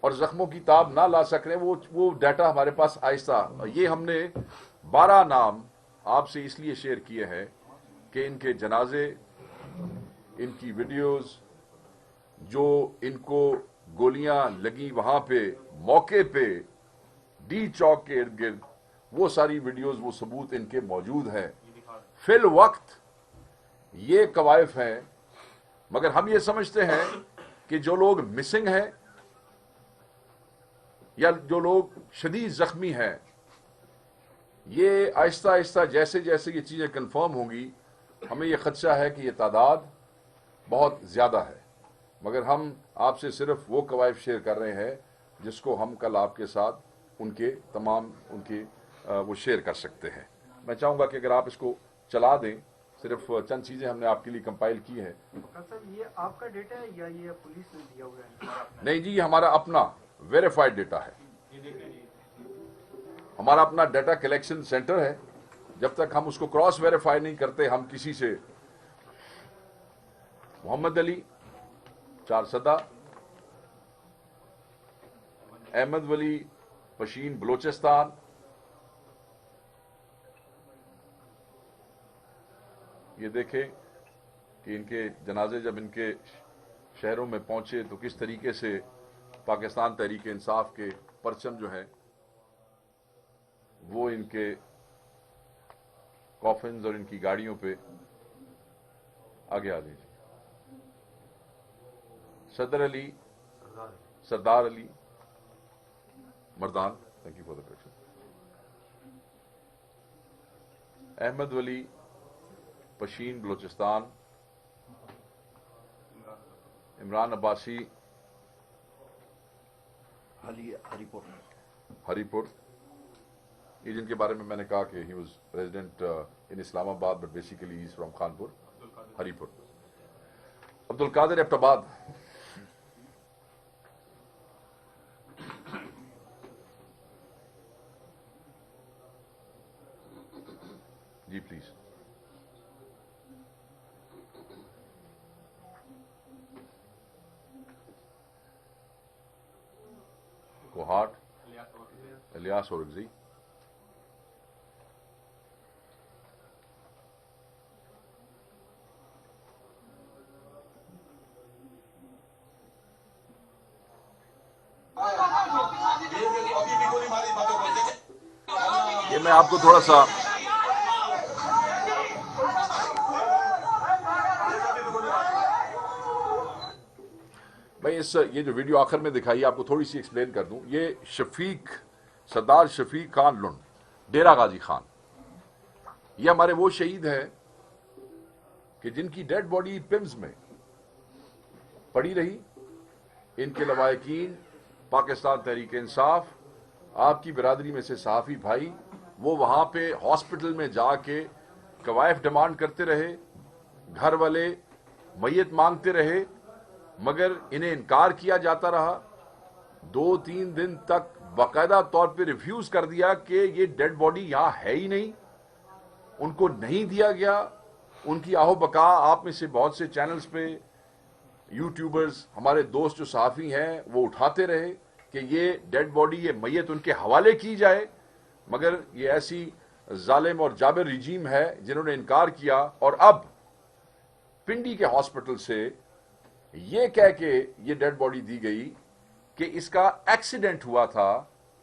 اور زخموں کی تاب نہ لا سک رہے ہیں، وہ ڈیٹا ہمارے پاس آہستہ، یہ ہم نے 12 نام آپ سے اس لیے شیئر کیے ہیں کہ ان کے جنازے، ان کی ویڈیوز، جو ان کو گولیاں لگی وہاں پہ موقع پہ ڈی چوک کے ارد گرد، وہ ساری ویڈیوز، وہ ثبوت ان کے موجود ہیں. فی الوقت یہ کوائف ہیں، مگر ہم یہ سمجھتے ہیں کہ جو لوگ مسنگ ہیں یا جو لوگ شدید زخمی ہیں، یہ آہستہ آہستہ جیسے جیسے یہ چیزیں کنفرم ہوں گی، ہمیں یہ خدشہ ہے کہ یہ تعداد بہت زیادہ ہے. مگر ہم آپ سے صرف وہ کوائف شیئر کر رہے ہیں جس کو ہم کل آپ کے ساتھ ان کے تمام وہ شیئر کر سکتے ہیں. میں چاہوں گا کہ اگر آپ اس کو چلا دیں، صرف چند چیزیں ہم نے آپ کے لیے کمپائل کی ہیں. یہ آپ کا ڈیٹا ہے یا یہ پولیس نے دیا ہوا ہے؟ نہیں جی، یہ ہمارا اپنا ویریفائڈ ڈیٹا ہے، ہمارا اپنا ڈیٹا کلیکشن سینٹر ہے. جب تک ہم اس کو کراس ویریفائی نہیں کرتے، ہم کسی سے محمد علی 4 سدہ، احمد ولی پشین بلوچستان، یہ دیکھیں کہ ان کے جنازے جب ان کے شہروں میں پہنچے تو کس طریقے سے پاکستان تحریک انصاف کے پرچم جو ہیں وہ ان کے کافنز اور ان کی گاڑیوں پہ آگے آ لیجیے. Sardar Ali Mardan, thank you for the question. Ahmad Wali Pishin Balochistan, Imran Abbasi ہری پور، یہ جن کے بارے میں نے کہا کہ he was resident in Islamabad but basically he is from Khanpur, Haripur. Abdul Qadir Abbottabad, جی پلیز. کوہاٹ، الیاس اورگزئی، یہ میں آپ کو تھوڑا سا میں یہ جو ویڈیو آخر میں دکھائی آپ کو تھوڑی سی ایکسپلین کر دوں. یہ سردار شفیق خان لنڈ، ڈیرہ غازی خان، یہ ہمارے وہ شہید ہیں کہ جن کی ڈیڈ باڈی پمز میں پڑی رہی. ان کے لواحقین، پاکستان تحریک انصاف، آپ کی برادری میں سے صحافی بھائی، وہ وہاں پہ ہاسپٹل میں جا کے کوائف ڈیمانڈ کرتے رہے، گھر والے میت مانگتے رہے، مگر انہیں انکار کیا جاتا رہا. 2-3 دن تک باقاعدہ طور پہ ریفیوز کر دیا کہ یہ ڈیڈ باڈی یہاں ہے ہی نہیں، ان کو نہیں دیا گیا. ان کی آہو بقا آپ میں سے بہت سے چینلز پہ یوٹیوبرز، ہمارے دوست جو صحافی ہیں، وہ اٹھاتے رہے کہ یہ ڈیڈ باڈی، یہ میت ان کے حوالے کی جائے. مگر یہ ایسی ظالم اور جابر رجیم ہے جنہوں نے انکار کیا، اور اب پنڈی کے ہاسپٹل سے یہ کہہ کے یہ ڈیڈ باڈی دی گئی کہ اس کا ایکسیڈنٹ ہوا تھا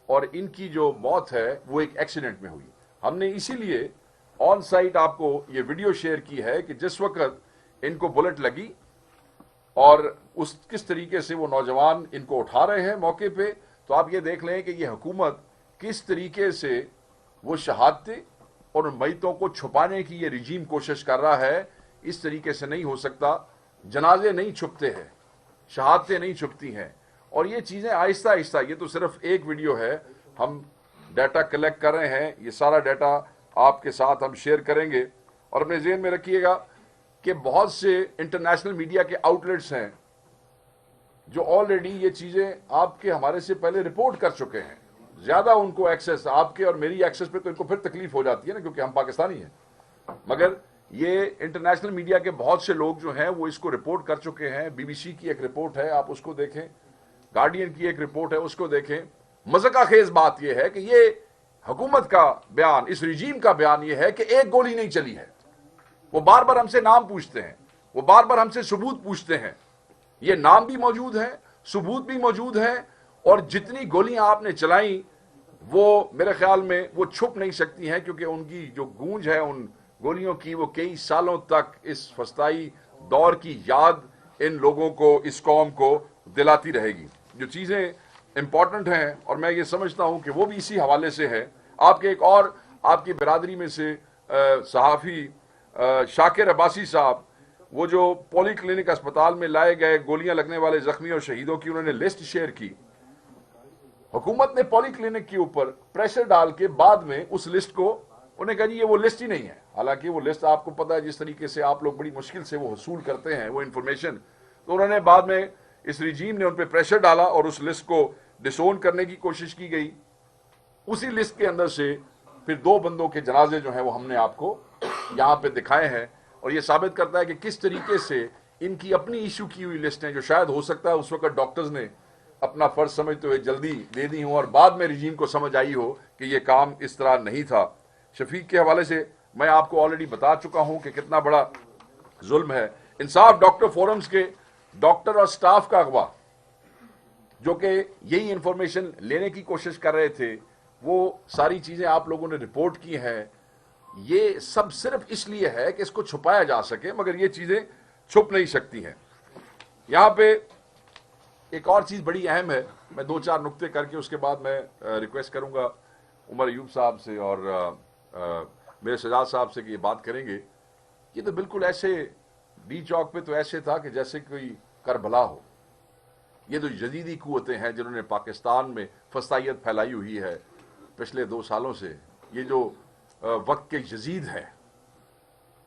اور ان کی جو موت ہے وہ ایک ایکسیڈنٹ میں ہوئی. ہم نے اسی لیے آن سائٹ آپ کو یہ ویڈیو شیئر کی ہے کہ جس وقت ان کو بلٹ لگی اور کس طریقے سے وہ نوجوان ان کو اٹھا رہے ہیں موقع پہ، تو آپ یہ دیکھ لیں کہ یہ حکومت کس طریقے سے وہ شہادتیں اور ان میتوں کو چھپانے کی یہ رجیم کوشش کر رہا ہے. اس طریقے سے نہیں ہو سکتا. جنازے نہیں چھپتے ہیں، شہادتیں نہیں چھپتی ہیں، اور یہ چیزیں آہستہ آہستہ، یہ تو صرف ایک ویڈیو ہے، ہم ڈیٹا کلیکٹ کر رہے ہیں. یہ سارا ڈیٹا آپ کے ساتھ ہم شیئر کریں گے. اور اپنے ذہن میں رکھیے گا کہ بہت سے انٹرنیشنل میڈیا کے آؤٹ لیٹس ہیں جو آلریڈی یہ چیزیں آپ کے ہمارے سے پہلے رپورٹ کر چکے ہیں. زیادہ ان کو ایکسس، آپ کے اور میری ایکسس پہ تو ان کو پھر تکلیف ہو جاتی ہے نا، کیونکہ ہم پاکستانی ہیں. مگر یہ انٹرنیشنل میڈیا کے بہت سے لوگ جو ہیں وہ اس کو رپورٹ کر چکے ہیں. بی بی سی کی ایک رپورٹ ہے، آپ اس کو دیکھیں. گارڈین کی ایک رپورٹ ہے، اس کو دیکھیں. مذاق خیز بات یہ ہے کہ یہ حکومت کا بیان، اس رجیم کا بیان یہ ہے کہ ایک گولی نہیں چلی ہے. وہ بار بار ہم سے نام پوچھتے ہیں، وہ بار بار ہم سے ثبوت پوچھتے ہیں. یہ نام بھی موجود ہیں، ثبوت بھی موجود ہیں، اور جتنی گولیاں آپ نے چلائیں وہ میرے خیال میں وہ چھپ نہیں سکتی ہیں، کیونکہ ان کی جو گونج ہے ان گولیوں کی وہ کئی سالوں تک اس فسطائی دور کی یاد ان لوگوں کو، اس قوم کو دلاتی رہے گی. جو چیزیں امپورٹنٹ ہیں، اور میں یہ سمجھتا ہوں کہ وہ بھی اسی حوالے سے ہے. آپ کے ایک اور آپ کی برادری میں سے صحافی شاکر عباسی صاحب، وہ جو پولی کلینک اسپتال میں لائے گئے گولیاں لگنے والے زخمیوں اور شہیدوں کی انہوں نے لسٹ شیئر کی. حکومت نے پولی کلینک کے اوپر پریشر ڈال کے بعد میں اس لسٹ کو انہیں کہا جی یہ وہ لسٹ ہی نہیں ہے. حالانکہ وہ لسٹ آپ کو پتا ہے جس طریقے سے آپ لوگ بڑی مشکل سے وہ حصول کرتے ہیں وہ انفارمیشن. تو انہوں نے بعد میں اس رجیم نے ان پہ پریشر ڈالا اور اس لسٹ کو ڈسون کرنے کی کوشش کی گئی. اسی لسٹ کے اندر سے پھر 2 بندوں کے جنازے جو ہیں وہ ہم نے آپ کو یہاں پہ دکھائے ہیں، اور یہ ثابت کرتا ہے کہ کس طریقے سے ان کی اپنی ایشو کی ہوئی لسٹیں، جو شاید ہو سکتا ہے اس وقت ڈاکٹرز نے اپنا فرض سمجھتے ہوئے جلدی دے دی ہوں، اور بعد میں رجیم کو سمجھ آئی ہو کہ یہ کام اس طرح نہیں تھا. شفیق کے حوالے سے میں آپ کو آلریڈی بتا چکا ہوں کہ کتنا بڑا ظلم ہے. انصاف ڈاکٹر فورمز کے ڈاکٹر اور سٹاف کا اغوا، جو کہ یہی انفارمیشن لینے کی کوشش کر رہے تھے، وہ ساری چیزیں آپ لوگوں نے رپورٹ کی ہیں. یہ سب صرف اس لیے ہے کہ اس کو چھپایا جا سکے، مگر یہ چیزیں چھپ نہیں سکتی ہیں. یہاں پہ ایک اور چیز بڑی اہم ہے، میں 2-4 نقطے کر کے اس کے بعد میں ریکویسٹ کروں گا عمر ایوب صاحب سے اور میرے سجاد صاحب سے کہ یہ بات کریں گے. یہ تو بالکل ایسے ڈی چوک پہ تو ایسے تھا کہ جیسے کوئی کربلا ہو. یہ تو جدیدی قوتیں ہیں جنہوں نے پاکستان میں فسطائیت پھیلائی ہوئی ہے پچھلے 2 سالوں سے. یہ جو وقت کے یزید ہیں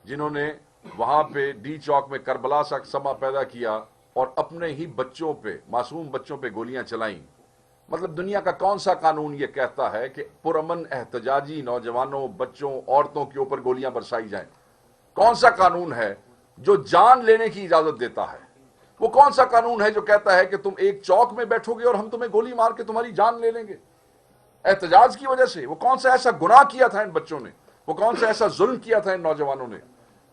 جنہوں نے وہاں پہ ڈی چوک میں کربلا سا سما پیدا کیا اور اپنے ہی بچوں پہ، معصوم بچوں پہ گولیاں چلائیں. مطلب دنیا کا کون سا قانون یہ کہتا ہے کہ پرامن احتجاجی نوجوانوں، بچوں، عورتوں کے اوپر گولیاں برسائی جائیں؟ کون سا قانون ہے جو جان لینے کی اجازت دیتا ہے؟ وہ کون سا قانون ہے جو کہتا ہے کہ تم ایک چوک میں بیٹھو گے اور ہم تمہیں گولی مار کے تمہاری جان لے لیں گے احتجاج کی وجہ سے؟ وہ کون سا ایسا گناہ کیا تھا ان بچوں نے؟ وہ کون سا ایسا ظلم کیا تھا ان نوجوانوں نے؟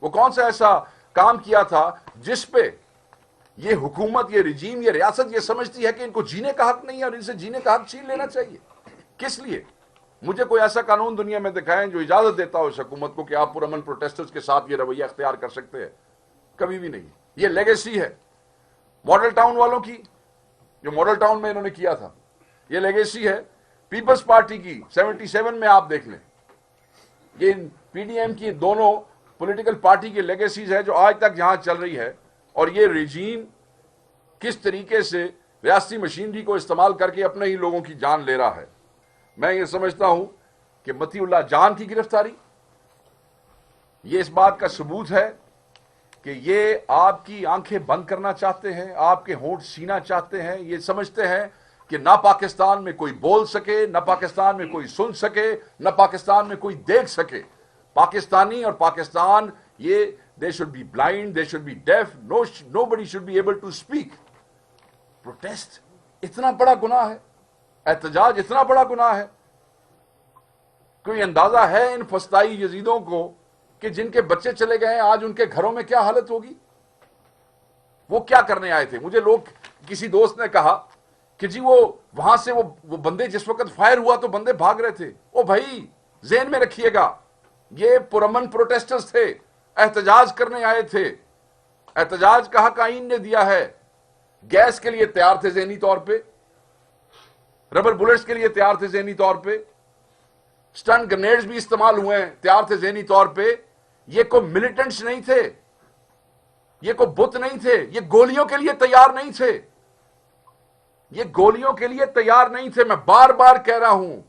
وہ کون سا ایسا کام کیا تھا جس پہ یہ حکومت، یہ رجیم، یہ ریاست یہ سمجھتی ہے کہ ان کو جینے کا حق نہیں ہے اور ان سے جینے کا حق چھین لینا چاہیے؟ کس لیے؟ مجھے کوئی ایسا قانون دنیا میں دکھائیں جو اجازت دیتا ہو اس حکومت کو کہ آپ پرامن پروٹیسٹرز کے ساتھ یہ رویہ اختیار کر سکتے ہیں. کبھی بھی نہیں. یہ لیگیسی ہے ماڈل ٹاؤن والوں کی، جو ماڈل ٹاؤن میں انہوں نے کیا تھا. یہ لیگیسی ہے پیپلز پارٹی کی 77 میں. آپ دیکھ لیں یہ پی ڈی ایم کی دونوں پولیٹیکل پارٹی کی لیگیسیز ہے جو آج تک یہاں چل رہی ہے. اور یہ رجیم کس طریقے سے ریاستی مشینری کو استعمال کر کے اپنے ہی لوگوں کی جان لے رہا ہے. میں یہ سمجھتا ہوں کہ متی اللہ جان کی گرفتاری یہ اس بات کا ثبوت ہے کہ یہ آپ کی آنکھیں بند کرنا چاہتے ہیں، آپ کے ہونٹ سینا چاہتے ہیں. یہ سمجھتے ہیں کہ نہ پاکستان میں کوئی بول سکے، نہ پاکستان میں کوئی سن سکے، نہ پاکستان میں کوئی دیکھ سکے. پاکستانی اور پاکستان یہ they should be blind, they should be deaf, nobody should be able to speak. Protest اتنا بڑا گناہ ہے، احتجاج اتنا بڑا گناہ ہے. کوئی اندازہ ہے ان فسطائی یزیدوں کو کہ جن کے بچے چلے گئے ہیں آج ان کے گھروں میں کیا حالت ہوگی؟ وہ کیا کرنے آئے تھے؟ مجھے لوگ، کسی دوست نے کہا کہ جی وہ وہاں سے وہ بندے جس وقت فائر ہوا تو بندے بھاگ رہے تھے. او بھائی ذہن میں رکھیے گا یہ پرامن پروٹیسٹرز تھے، احتجاج کرنے آئے تھے. احتجاج کا حق آئین نے دیا ہے. گیس کے لیے تیار تھے ذہنی طور پہ، ربر بلٹس کے لیے تیار تھے ذہنی طور پہ، سٹن گرنیڈز بھی استعمال ہوئے ہیں، تیار تھے ذہنی طور پہ. یہ کوئی ملیٹنٹس نہیں تھے، یہ کوئی بت نہیں تھے، یہ گولیوں کے لیے تیار نہیں تھے، یہ گولیوں کے لیے تیار نہیں تھے. میں بار بار کہہ رہا ہوں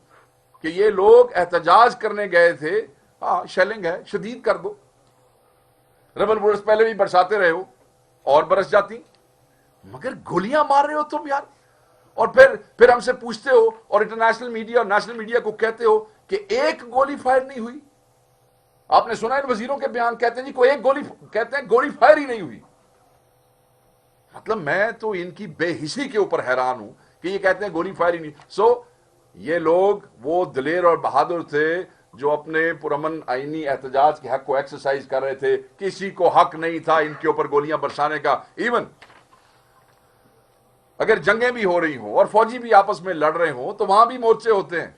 کہ یہ لوگ احتجاج کرنے گئے تھے. ہاں شیلنگ ہے، شدید کر دو. ربر بلٹس پہلے بھی برساتے رہے ہو اور برس جاتی، مگر گولیاں مار رہے ہو تم یار. اور پھر ہم سے پوچھتے ہو اور انٹرنیشنل میڈیا اور نیشنل میڈیا کو کہتے ہو کہ ایک گولی فائر نہیں ہوئی. آپ نے سنا ان وزیروں کے بیان، کہتے ہیں جی کوئی ایک گولی، کہتے ہیں گولی فائر ہی نہیں ہوئی. مطلب میں تو ان کی بے حسی کے اوپر حیران ہوں کہ یہ کہتے ہیں گولی فائر ہی نہیں. یہ لوگ وہ دلیر اور بہادر تھے جو اپنے پرامن آئینی احتجاج کے حق کو ایکسرسائز کر رہے تھے. کسی کو حق نہیں تھا ان کے اوپر گولیاں برسانے کا. ایون اگر جنگیں بھی ہو رہی ہوں اور فوجی بھی آپس میں لڑ رہے ہوں تو وہاں بھی مورچے ہوتے ہیں,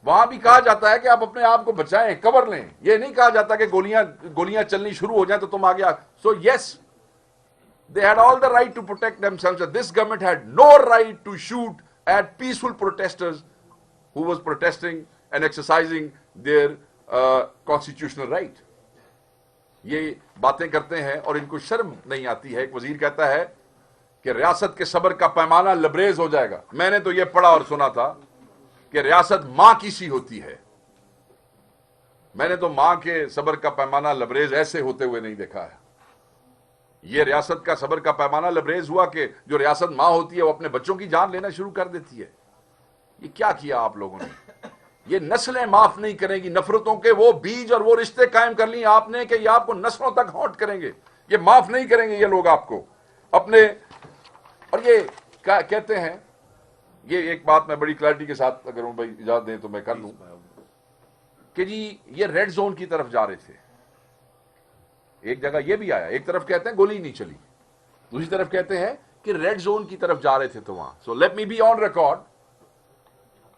وہاں بھی کہا جاتا ہے کہ آپ اپنے آپ کو بچائیں, کور لیں. یہ نہیں کہا جاتا کہ گولیاں چلنی شروع ہو جائیں تو تم آگے. سو یس, they had all the right to protect themselves. This government had no right to shoot at peaceful protesters who was protesting and exercising their constitutional right. یہ باتیں کرتے ہیں اور ان کو شرم نہیں آتی ہے. ایک وزیر کہتا ہے کہ ریاست کے صبر کا پیمانہ لبریز ہو جائے گا. میں نے تو یہ پڑھا اور سنا تھا کہ ریاست ماں کی سی ہوتی ہے. میں نے تو ماں کے صبر کا پیمانہ لبریز ایسے ہوتے ہوئے نہیں دیکھا ہے. یہ ریاست کا صبر کا پیمانہ لبریز ہوا کہ جو ریاست ماں ہوتی ہے وہ اپنے بچوں کی جان لینا شروع کر دیتی ہے. یہ کیا کیا آپ لوگوں نے؟ یہ نسلیں معاف نہیں کریں گی. نفرتوں کے وہ بیج اور وہ رشتے قائم کر لی آپ نے کہ یہ آپ کو نسلوں تک ہانٹ کریں گے. یہ معاف نہیں کریں گے یہ لوگ آپ کو اپنے. اور یہ کہتے ہیں, یہ ایک بات میں بڑی کلیئرٹی کے ساتھ اگر بھائی اجازت دیں تو میں کر لوں کہ جی یہ ریڈ زون کی طرف جا رہے تھے. ایک جگہ یہ بھی آیا, ایک طرف کہتے ہیں گولی نہیں چلی, دوسری طرف کہتے ہیں کہ ریڈ زون کی طرف جا رہے تھے تو وہاں. So let me be on record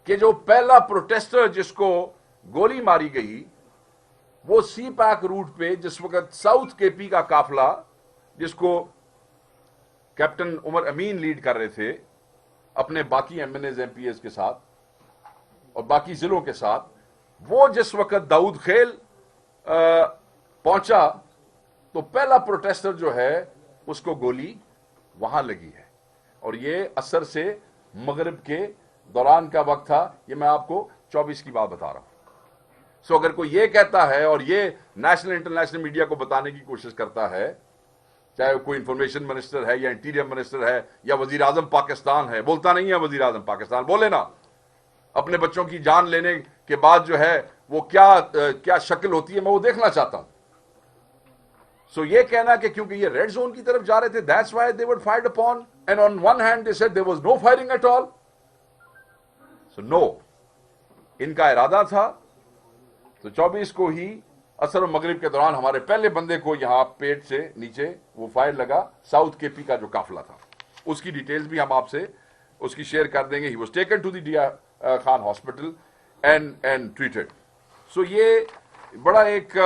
کہ جو پہلا پروٹیسٹر جس کو گولی ماری گئی وہ سی پیک روٹ پہ جس وقت ساؤتھ کے پی کا قافلہ جس کو کیپٹن عمر امین لیڈ کر رہے تھے اپنے باقی M N As M P As کے ساتھ اور باقی ضلعوں کے ساتھ, وہ جس وقت داؤد خیل پہنچا تو پہلا پروٹیسٹر جو ہے اس کو گولی وہاں لگی ہے. اور یہ عصر سے مغرب کے دوران کا وقت تھا. یہ میں آپ کو 24 کی بات بتا رہا ہوں. سو اگر کوئی یہ کہتا ہے اور یہ نیشنل انٹرنیشنل میڈیا کو بتانے کی کوشش کرتا ہے, چاہے وہ کوئی انفارمیشن منسٹر ہے یا انٹیریئر منسٹر ہے یا وزیر اعظم پاکستان ہے, بولتا نہیں ہے وزیر اعظم پاکستان, بولے نا اپنے بچوں کی جان لینے کے بعد جو ہے وہ کیا شکل ہوتی ہے, میں وہ دیکھنا چاہتا ہوں. سو یہ کہنا کہ کیونکہ یہ ریڈ زون کی طرف جا رہے تھے that's why they were fired upon, and on one hand they said there was no firing at all. So no, ان کا ارادہ تھا. تو 24 کو ہی عصر و مغرب کے دوران ہمارے پہلے بندے کو یہاں پیٹ سے نیچے وہ فائر لگا, ساؤتھ کے پی کا جو قافلہ تھا. اس کی ڈیٹیلز بھی ہم آپ سے اس کی شیئر کر دیں گے. He was taken to the DI Khan hospital and treated. So یہ بڑا ایک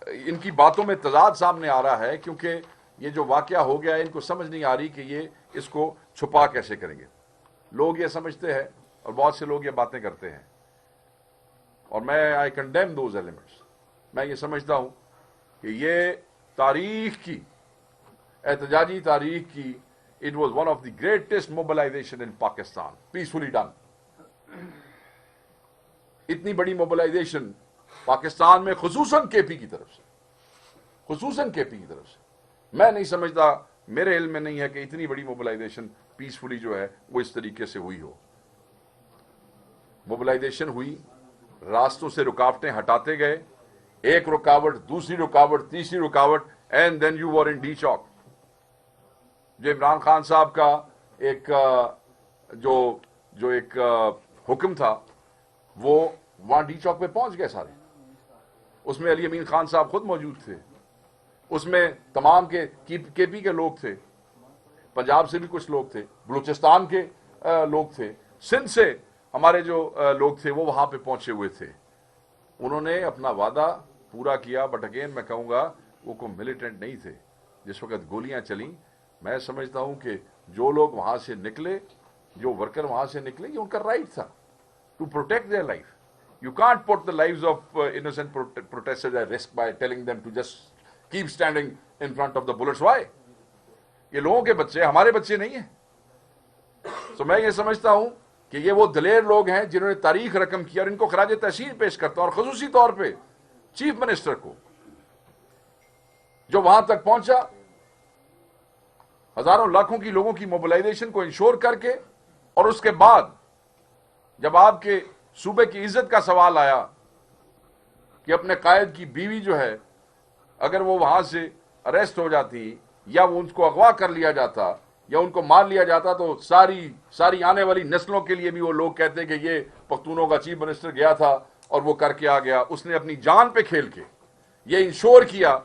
ان کی باتوں میں تضاد سامنے آ رہا ہے کیونکہ یہ جو واقعہ ہو گیا ہے ان کو سمجھ نہیں آ رہی کہ یہ اس کو چھپا کیسے کریں گے. لوگ یہ سمجھتے ہیں اور بہت سے لوگ یہ باتیں کرتے ہیں اور میں آئی کنڈیم دوز ایلیمنٹس. میں یہ سمجھتا ہوں کہ یہ تاریخ کی احتجاجی تاریخ کی it was one of the greatest mobilisation in Pakistan, peacefully done. اتنی بڑی موبلائزیشن پاکستان میں خصوصاً کے پی کی طرف سے میں نہیں سمجھتا, میرے علم میں نہیں ہے کہ اتنی بڑی موبلائزیشن پیسفلی جو ہے وہ اس طریقے سے ہوئی ہو. موبلائزیشن ہوئی, راستوں سے رکاوٹیں ہٹاتے گئے, ایک رکاوٹ, دوسری رکاوٹ, تیسری رکاوٹ, and then you are in D Chowk. جو عمران خان صاحب کا ایک جو ایک حکم تھا وہ وہاں ڈی چوک پہ پہنچ گئے سارے. اس میں علی امین خان صاحب خود موجود تھے, اس میں تمام کے پی کے لوگ تھے, پنجاب سے بھی کچھ لوگ تھے, بلوچستان کے لوگ تھے, سندھ سے ہمارے جو لوگ تھے وہ وہاں پہ پہنچے ہوئے تھے. انہوں نے اپنا وعدہ پورا کیا, بٹ اگین میں کہوں گا وہ کوئی ملیٹنٹ نہیں تھے. جس وقت گولیاں چلیں میں سمجھتا ہوں کہ جو لوگ وہاں سے نکلے, جو ورکر وہاں سے نکلے, یہ ان کا رائٹ تھا to protect their life. You can't put the lives of innocent protesters at risk by telling them to just keep standing in front of the bullets. Why? یہ لوگوں کے بچے ہمارے بچے نہیں ہیں. So میں یہ سمجھتا ہوں کہ یہ وہ دلیر لوگ ہیں جنہوں نے تاریخ رقم کیا, اور ان کو خراج تحسین پیش کرتا ہوں, اور خصوصی طور پہ چیف منسٹر کو جو وہاں تک پہنچا, ہزاروں لاکھوں کی لوگوں کی موبلائزیشن کو انشور کر کے, اور اس کے بعد جب آپ کے صوبے کی عزت کا سوال آیا کہ اپنے قائد کی بیوی جو ہے اگر وہ وہاں سے اریسٹ ہو جاتی یا وہ ان کو اغوا کر لیا جاتا یا ان کو مار لیا جاتا تو ساری آنے والی نسلوں کے لیے بھی وہ لوگ کہتے کہ یہ پختونوں کا چیف منسٹر گیا تھا اور وہ کر کے آ گیا. اس نے اپنی جان پہ کھیل کے یہ انشور کیا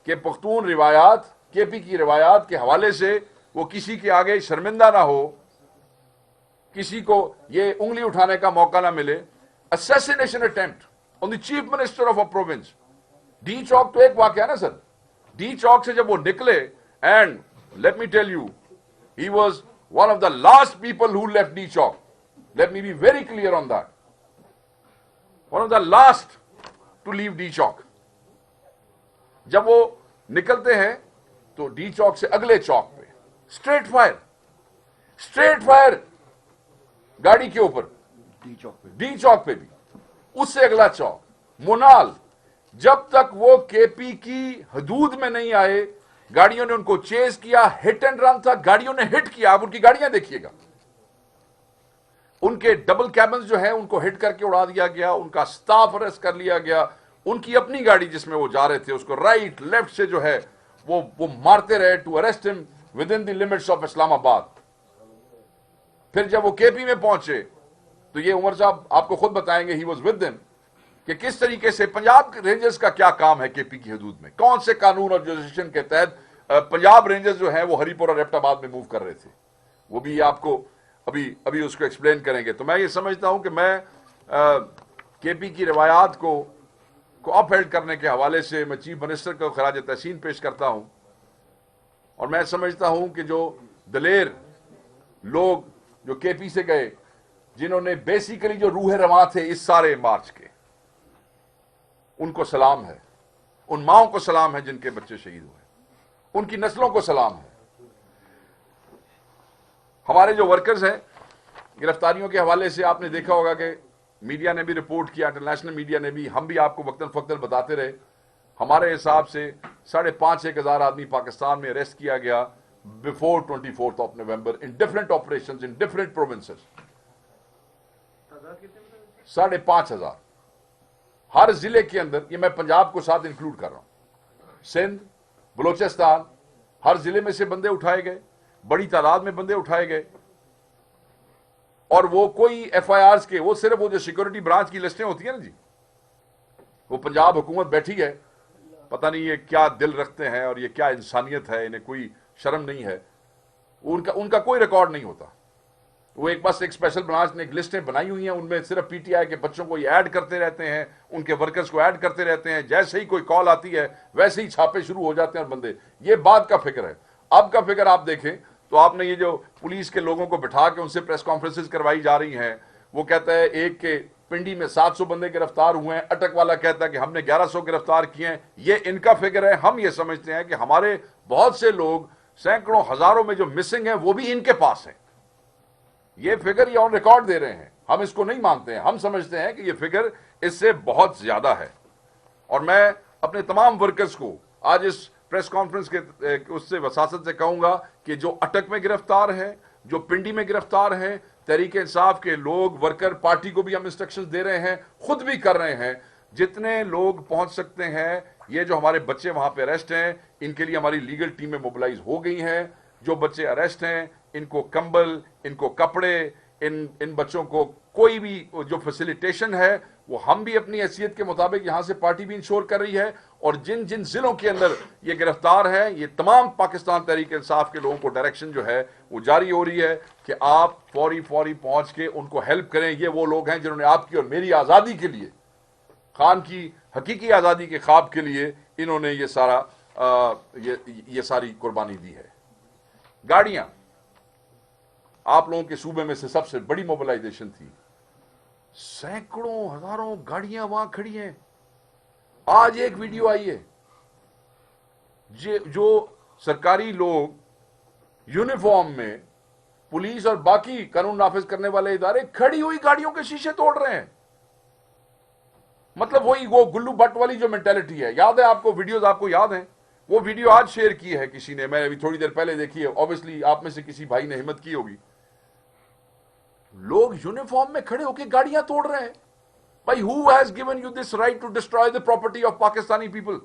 کہ پختون روایات کے پی کی روایات کے حوالے سے وہ کسی کے آگے شرمندہ نہ ہو, کسی کو یہ انگلی اٹھانے کا موقع نہ ملے. Assassination attempt on the chief minister of a province. D چوک تو ایک واقعہ نا سر, ڈی چوک سے جب وہ نکلے, and let me tell you, he was one of the last people who left D Chowk. Let me be very clear on that. One of the last to leave D Chowk. جب وہ نکلتے ہیں تو D چوک سے اگلے چوک پہ street fire گاڑی کے اوپر, ڈی چوک پہ بھی, اس سے اگلا چوک منال. جب تک وہ کے پی کی حدود میں نہیں آئے, گاڑیوں نے ان کو چیز کیا, ہٹ اینڈ رن تھا, گاڑیوں نے ہٹ کیا. آپ ان کی گاڑیاں دیکھیے گا, ان کے ڈبل کیبنز جو ہیں ان کو ہٹ کر کے اڑا دیا گیا, ان کا سٹاف اریسٹ کر لیا گیا. ان کی اپنی گاڑی جس میں وہ جا رہے تھے اس کو رائٹ لیفٹ سے جو ہے وہ مارتے رہے to arrest him within the limits of Islamabad. پھر جب وہ کے پی میں پہنچے تو یہ عمر صاحب آپ کو خود بتائیں گے, ہی واز ود دم, کہ کس طریقے سے پنجاب رینجرز کا کیا کام ہے کے پی کی حدود میں, کون سے قانون اور جوریسڈکشن کے تحت پنجاب رینجرز جو ہیں وہ ہری پور اور ایبٹ آباد میں موو کر رہے تھے. وہ بھی آپ کو ابھی اس کو ایکسپلین کریں گے. تو میں یہ سمجھتا ہوں کہ میں کے پی کی روایات کو اپ ہیلڈ کرنے کے حوالے سے میں چیف منسٹر کو خراج تحسین پیش کرتا ہوں. اور میں سمجھتا ہوں کہ جو دلیر لوگ جو کے پی سے گئے, جنہوں نے بیسیکلی جو روح رواں تھے اس سارے مارچ کے, ان کو سلام ہے. ان ماؤں کو سلام ہے جن کے بچے شہید ہوئے, ان کی نسلوں کو سلام ہے. ہمارے جو ورکرز ہیں, گرفتاریوں کے حوالے سے آپ نے دیکھا ہوگا کہ میڈیا نے بھی رپورٹ کیا, انٹرنیشنل میڈیا نے بھی, ہم بھی آپ کو وقتاً فوقتاً بتاتے رہے. ہمارے حساب سے 5,500-1,000 آدمی پاکستان میں اریسٹ کیا گیا before 24 November in different operations in different provinces. 5,500 ہر ضلع کے اندر. یہ میں پنجاب کو ساتھ انکلوڈ کر رہا ہوں. سندھ, بلوچستان, ہر ضلع میں سے بندے اٹھائے گئے, بڑی تعداد میں بندے اٹھائے گئے. اور وہ کوئی ایف آئی آرز کے, وہ صرف وہ جو سیکورٹی برانچ کی لسٹیں ہوتی ہیں نا جی, وہ پنجاب حکومت بیٹھی ہے, پتہ نہیں یہ کیا دل رکھتے ہیں اور یہ کیا انسانیت ہے, انہیں کوئی شرم نہیں ہے. ان کا کوئی ریکارڈ نہیں ہوتا. وہ ایک اسپیشل برانچ نے ایک لسٹیں بنائی ہوئی ہیں, ان میں صرف پی ٹی آئی کے بچوں کو یہ ایڈ کرتے رہتے ہیں, ان کے ورکرز کو ایڈ کرتے رہتے ہیں. جیسے ہی کوئی کال آتی ہے ویسے ہی چھاپے شروع ہو جاتے ہیں اور بندے. یہ بات کا فکر ہے. اب کا فکر آپ دیکھیں تو آپ نے یہ جو پولیس کے لوگوں کو بٹھا کے ان سے پریس کانفرنسز کروائی جا رہی ہیں, وہ کہتا ہے ایک کے پنڈی میں 700 بندے گرفتار ہوئے ہیں, اٹک والا کہتا ہے کہ ہم نے 1100 گرفتار کیے ہیں. یہ ان کا فکر ہے. ہم یہ سمجھتے ہیں کہ ہمارے بہت سے لوگ, سینکڑوں ہزاروں میں جو مسنگ ہیں وہ بھی ان کے پاس ہیں. یہ فگر یہ آن ریکارڈ دے رہے ہیں, ہم اس کو نہیں مانتے ہیں. ہم سمجھتے ہیں کہ یہ فگر اس سے بہت زیادہ ہے. اور میں اپنے تمام ورکرز کو آج اس پریس کانفرنس کے اس سے وساست سے کہوں گا کہ جو اٹک میں گرفتار ہیں, جو پنڈی میں گرفتار ہیں, تحریک انصاف کے لوگ, ورکر, پارٹی کو بھی ہم انسٹرکشنز دے رہے ہیں, خود بھی کر رہے ہیں. جتنے لوگ پہنچ سکتے ہیں, یہ جو ہمارے بچے وہاں پہ اریسٹ ہیں, ان کے لیے ہماری لیگل ٹیمیں موبلائز ہو گئی ہیں. جو بچے اریسٹ ہیں ان کو کمبل, ان کو کپڑے, ان بچوں کو کوئی بھی جو فیسیلیٹیشن ہے وہ ہم بھی اپنی حیثیت کے مطابق یہاں سے پارٹی بھی انشور کر رہی ہے. اور جن جن ضلعوں کے اندر یہ گرفتار ہیں, یہ تمام پاکستان تحریک انصاف کے لوگوں کو ڈائریکشن جو ہے وہ جاری ہو رہی ہے کہ آپ فوری پہنچ کے ان کو ہیلپ کریں. یہ وہ لوگ ہیں جنہوں نے آپ کی اور میری آزادی کے لیے, خان کی حقیقی آزادی کے خواب کے لیے, انہوں نے یہ ساری قربانی دی ہے. گاڑیاں آپ لوگوں کے صوبے میں سے سب سے بڑی موبلائزیشن تھی. سینکڑوں ہزاروں گاڑیاں وہاں کھڑی ہیں. آج ایک ویڈیو آئی ہے جو سرکاری لوگ یونیفارم میں, پولیس اور باقی قانون نافذ کرنے والے ادارے کھڑی ہوئی گاڑیوں کے شیشے توڑ رہے ہیں. مطلب وہی وہ گلو بٹ والی جو مینٹالٹی ہے. یاد ہے آپ کو ویڈیوز, آپ کو یاد ہیں وہ ویڈیو آج شیئر کی ہے کسی نے, میں ابھی تھوڑی دیر پہلے دیکھی ہے, obviously آپ میں سے کسی بھائی نے ہمت کی ہوگی. لوگ یونیفارم میں کھڑے ہو کے گاڑیاں توڑ رہے ہیں. بھائی who has given you this right to destroy the property of Pakistani people?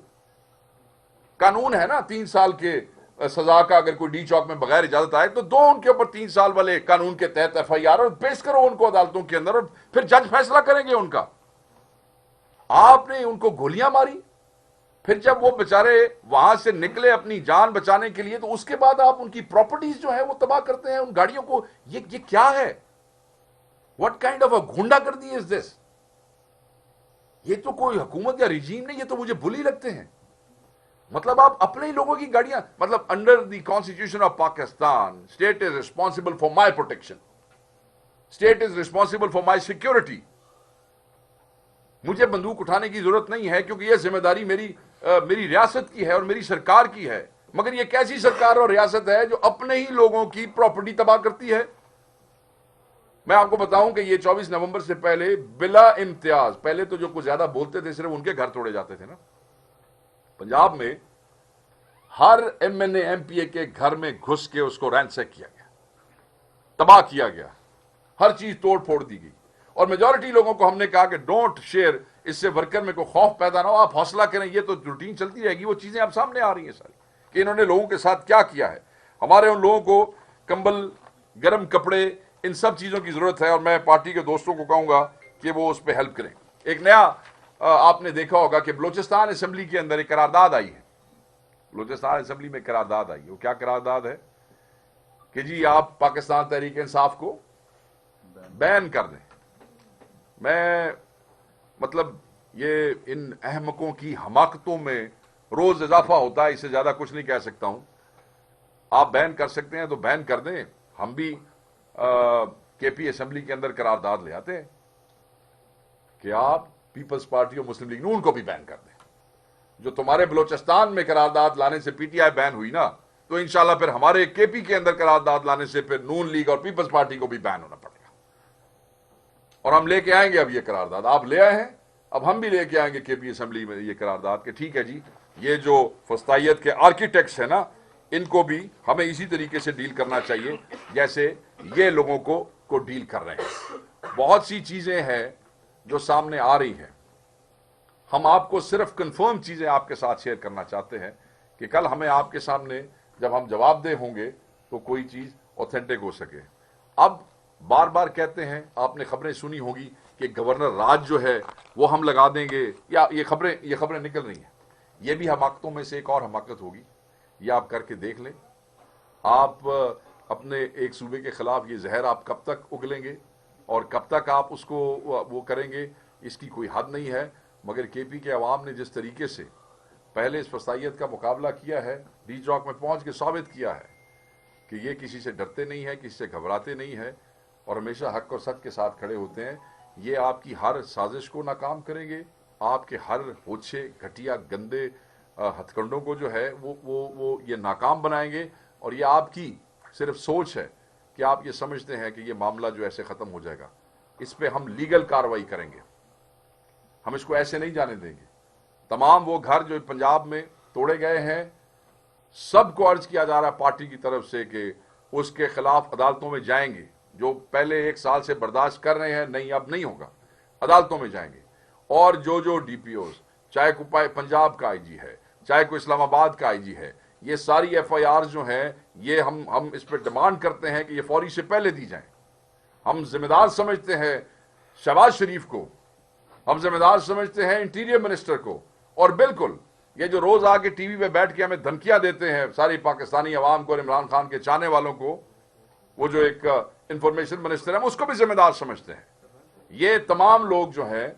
قانون ہے نا 3 سال کے سزا کا اگر کوئی ڈی چوک میں بغیر اجازت آئے تو دو ان کے اوپر 3 سال والے قانون کے تحت ایف آئی آر اور پیش کرو ان کو عدالتوں کے اندر، اور پھر جج فیصلہ کریں گے ان کا۔ آپ نے ان کو گولیاں ماری، پھر جب وہ بیچارے وہاں سے نکلے اپنی جان بچانے کے لیے تو اس کے بعد آپ ان کی پراپرٹیز جو ہے وہ تباہ کرتے ہیں، ان گاڑیوں کو۔ یہ کیا ہے؟ واٹ کائنڈ آف اے گنڈا گردی از دس؟ یہ تو کوئی حکومت یا ریجیم نہیں، یہ تو مجھے بلی لگتے ہیں۔ مطلب آپ اپنے ہی لوگوں کی گاڑیاں، مطلب under the constitution of Pakistan state is responsible for my protection, state is responsible for my security. مجھے بندوق اٹھانے کی ضرورت نہیں ہے کیونکہ یہ ذمہ داری میری ریاست کی ہے اور میری سرکار کی ہے، مگر یہ کیسی سرکار اور ریاست ہے جو اپنے ہی لوگوں کی پراپرٹی تباہ کرتی ہے؟ میں آپ کو بتاؤں کہ یہ 24 نومبر سے پہلے بلا امتیاز، پہلے تو جو کچھ زیادہ بولتے تھے صرف ان کے گھر توڑے جاتے تھے نا، پنجاب میں ہر M N A M P A کے گھر میں گھس کے اس کو رینسیک کیا گیا، تباہ کیا گیا، ہر چیز توڑ پھوڑ دی گئی، اور میجورٹی لوگوں کو ہم نے کہا کہ ڈونٹ شیئر، اس سے ورکر میں کوئی خوف پیدا نہ ہو، آپ حوصلہ کریں، یہ تو روٹین چلتی رہے گی۔ وہ چیزیں اب سامنے آ رہی ہیں ساری کہ انہوں نے لوگوں کے ساتھ کیا کیا ہے۔ ہمارے ان لوگوں کو کمبل، گرم کپڑے، ان سب چیزوں کی ضرورت ہے، اور میں پارٹی کے دوستوں کو کہوں گا کہ وہ اس پہ ہیلپ کریں۔ ایک نیا آپ نے دیکھا ہوگا کہ بلوچستان اسمبلی کے اندر ایک قرارداد آئی ہے، بلوچستان اسمبلی میں قرارداد آئی ہے۔ وہ کیا قرارداد ہے کہ جی آپ پاکستان تحریک انصاف کو بین کر دیں۔ میں مطلب یہ ان احمقوں کی حماقتوں میں روز اضافہ ہوتا ہے، اس سے زیادہ کچھ نہیں کہہ سکتا ہوں۔ آپ بین کر سکتے ہیں تو بین کر دیں، ہم بھی کے پی اسمبلی کے اندر قرارداد لے آتے ہیں کہ آپ پیپلز پارٹی اور مسلم لیگ نون کو بھی بین کر دیں۔ جو تمہارے بلوچستان میں قرارداد لانے سے پی ٹی آئی بین ہوئی نا، تو انشاءاللہ پھر ہمارے کے پی کے اندر قرارداد لانے سے پھر نون لیگ اور پیپلز پارٹی کو بھی بین ہونا پڑے گا، اور ہم لے کے آئیں گے۔ اب یہ قرارداد آپ لے آئے ہیں، اب ہم بھی لے کے آئیں گے کے پی اسمبلی میں یہ قرارداد کہ ٹھیک ہے جی، یہ جو فسطائیت کے آرکیٹیکٹس ہیں نا، ان کو بھی ہمیں اسی طریقے سے ڈیل کرنا چاہیے جیسے یہ لوگوں کو ڈیل کر رہے ہیں۔ بہت سی چیزیں ہیں جو سامنے آ رہی ہیں، ہم آپ کو صرف کنفرم چیزیں آپ کے ساتھ شیئر کرنا چاہتے ہیں کہ کل ہمیں آپ کے سامنے جب ہم جواب دہ ہوں گے تو کوئی چیز اوتھینٹک ہو سکے۔ اب بار بار کہتے ہیں، آپ نے خبریں سنی ہوگی کہ گورنر راج جو ہے وہ ہم لگا دیں گے، یا یہ خبریں نکل رہی ہیں۔ یہ بھی حماقتوں میں سے ایک اور حماقت ہوگی، یہ آپ کر کے دیکھ لیں۔ آپ اپنے ایک صوبے کے خلاف یہ زہر آپ کب تک اگلیں گے اور کب تک آپ اس کو وہ کریں گے، اس کی کوئی حد نہیں ہے۔ مگر کے پی کے عوام نے جس طریقے سے پہلے اس فسطائیت کا مقابلہ کیا ہے، ڈی چوک میں پہنچ کے ثابت کیا ہے کہ یہ کسی سے ڈرتے نہیں ہیں، کسی سے گھبراتے نہیں ہیں، اور ہمیشہ حق اور سچ کے ساتھ کھڑے ہوتے ہیں۔ یہ آپ کی ہر سازش کو ناکام کریں گے، آپ کے ہر ہوچے گھٹیا گندے ہتھ کنڈوں کو جو ہے وہ یہ ناکام بنائیں گے، اور یہ آپ کی صرف سوچ ہے کہ آپ یہ سمجھتے ہیں کہ یہ معاملہ جو ایسے ختم ہو جائے گا۔ اس پہ ہم لیگل کارروائی کریں گے، ہم اس کو ایسے نہیں جانے دیں گے۔ تمام وہ گھر جو پنجاب میں توڑے گئے ہیں، سب کو عرض کیا جا رہا ہے پارٹی کی طرف سے کہ اس کے خلاف عدالتوں میں جائیں گے۔ جو پہلے 1 سال سے برداشت کر رہے ہیں، نہیں اب نہیں ہوگا، عدالتوں میں جائیں گے۔ اور جو ڈی پی اوز، چاہے کوئی پنجاب کا آئی جی ہے، چاہے کوئی اسلام آباد کا آئی جی ہے، یہ ساری ایف آئی آر جو ہیں، یہ ہم اس پہ ڈیمانڈ کرتے ہیں کہ یہ فوری سے پہلے دی جائیں۔ ہم ذمہ دار سمجھتے ہیں شہباز شریف کو، ہم ذمہ دار سمجھتے ہیں انٹیریئر منسٹر کو، اور بالکل یہ جو روز آ کے ٹی وی پہ بیٹھ کے ہمیں دھمکیاں دیتے ہیں ساری پاکستانی عوام کو اور عمران خان کے چاہنے والوں کو، وہ جو ایک انفارمیشن منسٹر ہے، ہم اس کو بھی ذمہ دار سمجھتے ہیں۔ یہ تمام لوگ جو ہیں،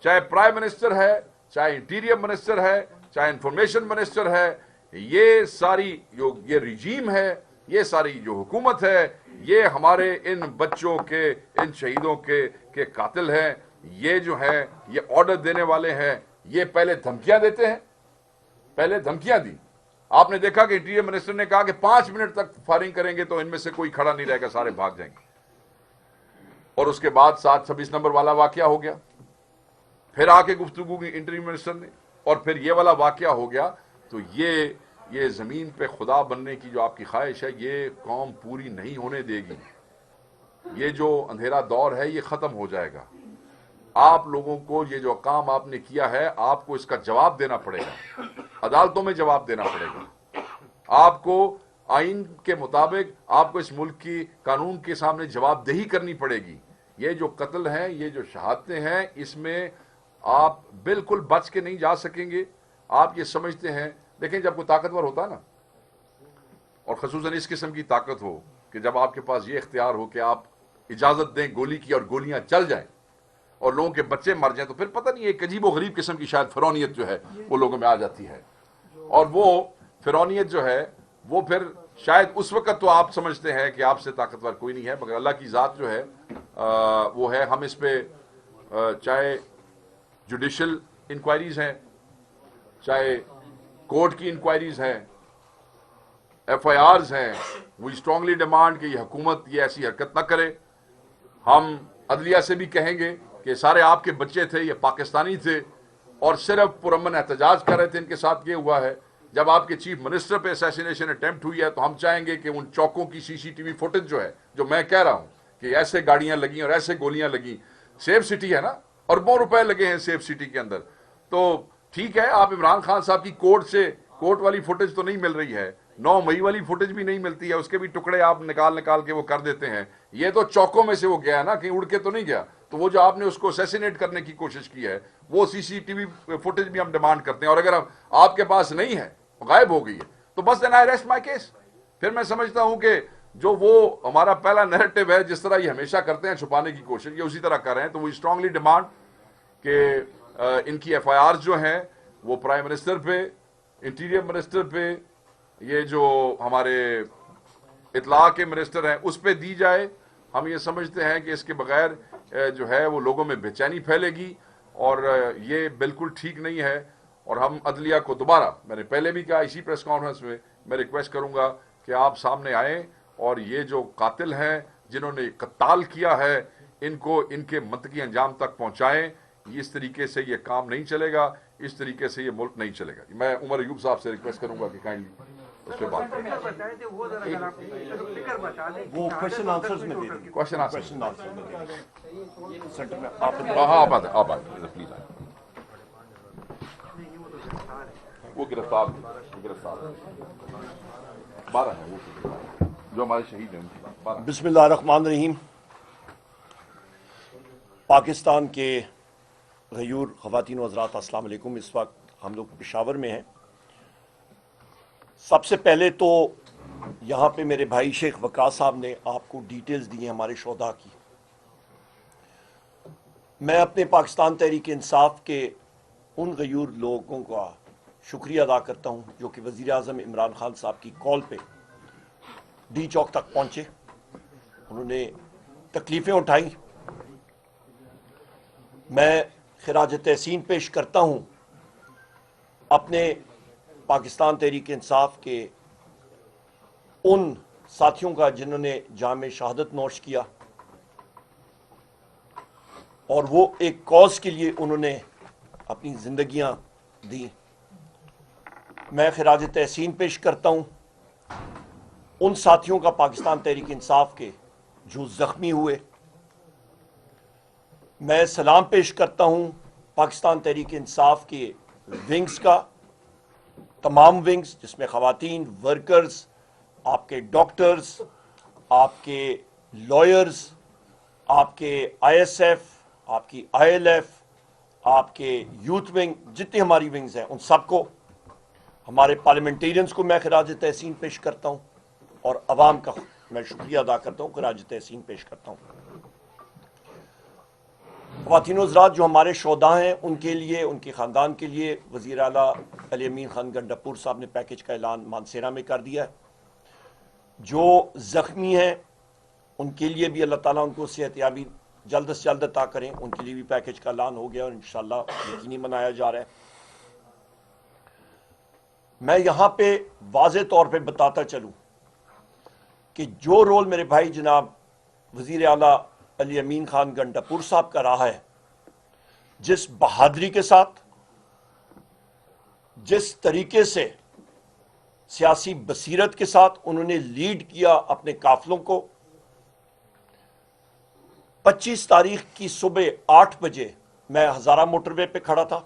چاہے پرائم منسٹر ہے، چاہے انٹیریئر منسٹر ہے، چاہے انفارمیشن منسٹر ہے، یہ ساری جو یہ رجیم ہے، یہ ساری جو حکومت ہے، یہ ہمارے ان بچوں کے، ان شہیدوں کے قاتل ہیں۔ یہ جو ہے یہ آرڈر دینے والے ہیں، یہ پہلے دھمکیاں دیتے ہیں، پہلے دھمکیاں دی۔ آپ نے دیکھا کہ انٹیریئر منسٹر نے کہا کہ 5 منٹ تک فائرنگ کریں گے تو ان میں سے کوئی کھڑا نہیں رہے گا، سارے بھاگ جائیں گے، اور اس کے بعد 726 نمبر والا واقعہ ہو گیا، پھر آ کے گفتگو کی انٹیریئر منسٹر نے، اور پھر یہ والا واقعہ ہو گیا۔ تو یہ زمین پہ خدا بننے کی جو آپ کی خواہش ہے، یہ قوم پوری نہیں ہونے دے گی۔ یہ جو اندھیرا دور ہے یہ ختم ہو جائے گا۔ آپ لوگوں کو یہ جو کام آپ نے کیا ہے، آپ کو اس کا جواب دینا پڑے گا، عدالتوں میں جواب دینا پڑے گا۔ آپ کو آئین کے مطابق آپ کو اس ملک کی قانون کے سامنے جواب دہی کرنی پڑے گی. یہ جو قتل ہیں، یہ جو شہادتیں ہیں، اس میں آپ بالکل بچ کے نہیں جا سکیں گے. آپ یہ سمجھتے ہیں، دیکھیں جب کوئی طاقتور ہوتا ہے نا، اور خصوصاً اس قسم کی طاقت ہو کہ جب آپ کے پاس یہ اختیار ہو کہ آپ اجازت دیں گولی کی اور گولیاں چل جائیں اور لوگوں کے بچے مر جائیں، تو پھر پتہ نہیں ایک عجیب و غریب قسم کی شاید فرونیت جو ہے وہ لوگوں میں آ جاتی ہے. اور وہ فرونیت جو ہے وہ پھر شاید اس وقت تو آپ سمجھتے ہیں کہ آپ سے طاقتور کوئی نہیں ہے، مگر اللہ کی ذات جو ہے وہ ہے. ہم اس پہ چاہے جوڈیشل انکوائریز ہیں، چاہے کورٹ کی انکوائریز ہیں، ایف آئی آرز ہیں، وی اسٹرانگلی ڈیمانڈ کہ یہ حکومت یہ ایسی حرکت نہ کرے. ہم عدلیہ سے بھی کہیں گے کہ سارے آپ کے بچے تھے، یہ پاکستانی تھے اور صرف پرامن احتجاج کر رہے تھے، ان کے ساتھ یہ ہوا ہے. جب آپ کے چیف منسٹر پہ اسیسینیشن اٹیمپٹ ہوئی ہے تو ہم چاہیں گے کہ ان چوکوں کی سی سی ٹی وی فوٹیج جو ہے، جو میں کہہ رہا ہوں کہ ایسے گاڑیاں لگیں اور ایسے گولیاں لگیں، سیف سٹی ہے نا، اربوں روپے لگے ہیں سیف سٹی کے اندر. تو ٹھیک ہے، آپ عمران خان صاحب کی کورٹ والی فوٹیج تو نہیں مل رہی ہے، 9 مئی والی فوٹیج بھی نہیں ملتی ہے، اس کے بھی ٹکڑے آپ نکال کے وہ کر دیتے ہیں. یہ تو چوکوں میں سے وہ گیا نا، کہیں اڑ کے تو نہیں گیا. تو وہ جو آپ نے اس کو اسیسینیٹ کرنے کی کوشش کی ہے، وہ سی سی ٹی وی فوٹیج بھی ہم ڈیمانڈ کرتے ہیں. اور اگر آپ کے پاس نہیں ہے، غائب ہو گئی ہے، تو بس دین آئی ریسٹ مائی کیس. پھر میں سمجھتا ہوں کہ جو وہ ہمارا پہلا نیریٹو ہے، جس طرح یہ ہمیشہ کرتے ہیں چھپانے کی کوشش، یہ اسی طرح کر رہے ہیں. تو وہ اسٹرانگلی ڈیمانڈ کہ ان کی ایف آئی آر جو ہیں وہ پرائم منسٹر پہ، انٹیریئر منسٹر پہ، یہ جو ہمارے اطلاع کے منسٹر ہیں اس پہ دی جائے. ہم یہ سمجھتے ہیں کہ اس کے بغیر جو ہے وہ لوگوں میں بے چینی پھیلے گی اور یہ بالکل ٹھیک نہیں ہے. اور ہم عدلیہ کو دوبارہ، میں نے پہلے بھی کہا اسی پریس کانفرنس میں ریکویسٹ کروں گا کہ آپ سامنے آئیں اور یہ جو قاتل ہیں جنہوں نے قتال کیا ہے، ان کو ان کے منطقی انجام تک پہنچائیں. اس طریقے سے یہ کام نہیں چلے گا، اس طریقے سے یہ ملک نہیں چلے گا. میں عمر ایوب صاحب سے ریکویسٹ کروں گا کہ کائنڈلی اس پہ بات کریں. وہ کوشچن آنسرز میں دے دیں گے. کوشچن آنسر کوشچن آنسر میں دے دیں گے. سینٹر میں آپ ہاں آپ آئیں پلیز آئیں. وہ گرفتار 12 ہیں، وہ جو ہمارے شہید ہیں ان کی 12. بسم اللہ الرحمن الرحیم. پاکستان کے غیور خواتین و حضرات، السلام علیکم. اس وقت ہم لوگ پشاور میں ہیں. سب سے پہلے تو یہاں پہ میرے بھائی شیخ وقاص صاحب نے آپ کو ڈیٹیلز دی ہیں ہمارے شہداء کی. میں اپنے پاکستان تحریک انصاف کے ان غیور لوگوں کا شکریہ ادا کرتا ہوں جو کہ وزیر اعظم عمران خان صاحب کی کال پہ ڈی چوک تک پہنچے، انہوں نے تکلیفیں اٹھائیں. میں خراج تحسین پیش کرتا ہوں اپنے پاکستان تحریک انصاف کے ان ساتھیوں کا جنہوں نے جام شہادت نوش کیا اور وہ ایک کاز کے لیے انہوں نے اپنی زندگیاں دیں. میں خراج تحسین پیش کرتا ہوں ان ساتھیوں کا پاکستان تحریک انصاف کے جو زخمی ہوئے. میں سلام پیش کرتا ہوں پاکستان تحریک انصاف کے ونگز کا، تمام ونگز جس میں خواتین ورکرز، آپ کے ڈاکٹرز، آپ کے لائرز، آپ کے آئی ایس ایف، آپ کی آئی ایل ایف، آپ کے یوتھ ونگ، جتنی ہماری ونگز ہیں ان سب کو، ہمارے پارلیمنٹیرینز کو میں خراج تحسین پیش کرتا ہوں اور عوام کا میں شکریہ ادا کرتا ہوں، خراج تحسین پیش کرتا ہوں. خواتین و حضرات، جو ہمارے شہداء ہیں ان کے لیے، ان کے خاندان کے لیے وزیر اعلیٰ علی امین خان گنڈاپور صاحب نے پیکج کا اعلان مانسیرا میں کر دیا ہے. جو زخمی ہیں ان کے لیے بھی اللہ تعالیٰ ان کو صحت یابی جلد سے جلد عطا کریں. ان کے لیے بھی پیکج کا اعلان ہو گیا اور انشاءاللہ یقینی منایا جا رہا ہے. میں یہاں پہ واضح طور پہ بتاتا چلوں کہ جو رول میرے بھائی جناب وزیر اعلیٰ علی امین خان گنڈاپور صاحب کا رہا ہے، جس بہادری کے ساتھ، جس طریقے سے سیاسی بصیرت کے ساتھ انہوں نے لیڈ کیا اپنے قافلوں کو. 25 تاریخ کی صبح 8 بجے میں ہزارہ موٹر وے پہ کھڑا تھا،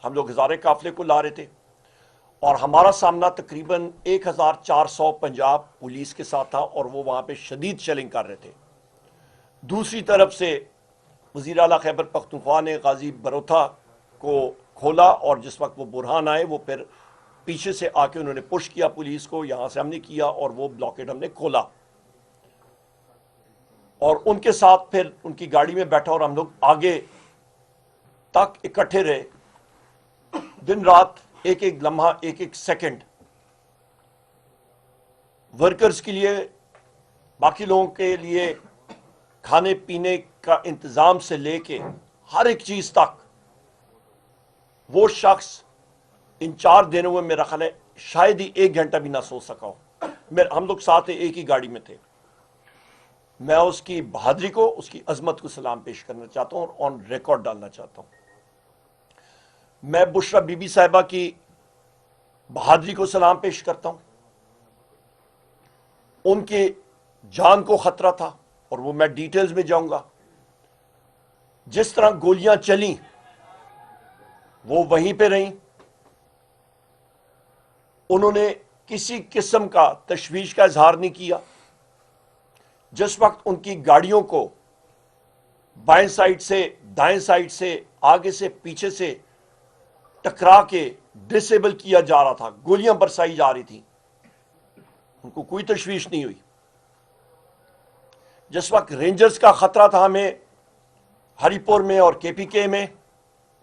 ہم لوگ ہزارے قافلے کو لا رہے تھے اور ہمارا سامنا تقریباً 1400 پنجاب پولیس کے ساتھ تھا اور وہ وہاں پہ شدید شیلنگ کر رہے تھے. دوسری طرف سے وزیر اعلیٰ خیبر پختونخوا نے غازی بروتھا کو کھولا اور جس وقت وہ برہان آئے وہ پھر پیچھے سے آ کے انہوں نے پش کیا پولیس کو, یہاں سے ہم نے کیا اور وہ بلاکیڈ ہم نے کھولا اور ان کے ساتھ پھر ان کی گاڑی میں بیٹھا اور ہم لوگ آگے تک اکٹھے رہے. دن رات ایک ایک لمحہ ایک ایک سیکنڈ ورکرز کے لیے, باقی لوگوں کے لیے کھانے پینے کا انتظام سے لے کے ہر ایک چیز تک وہ شخص ان 4 دنوں میں میرا خیال ہے شاید ہی 1 گھنٹہ بھی نہ سو سکا ہو. ہم لوگ ساتھ ایک ہی گاڑی میں تھے. میں اس کی بہادری کو, اس کی عظمت کو سلام پیش کرنا چاہتا ہوں اور آن ریکارڈ ڈالنا چاہتا ہوں. میں بشرا بی بی صاحبہ کی بہادری کو سلام پیش کرتا ہوں. ان کی جان کو خطرہ تھا اور وہ میں ڈیٹیلز میں جاؤں گا. جس طرح گولیاں چلیں وہ وہیں پہ رہیں, انہوں نے کسی قسم کا تشویش کا اظہار نہیں کیا. جس وقت ان کی گاڑیوں کو بائیں سائڈ سے, دائیں سائڈ سے, آگے سے, پیچھے سے ٹکرا کے ڈسیبل کیا جا رہا تھا, گولیاں برسائی جا رہی تھیں, ان کو کوئی تشویش نہیں ہوئی. جس وقت رینجرز کا خطرہ تھا ہمیں ہری پور میں اور کے پی کے میں,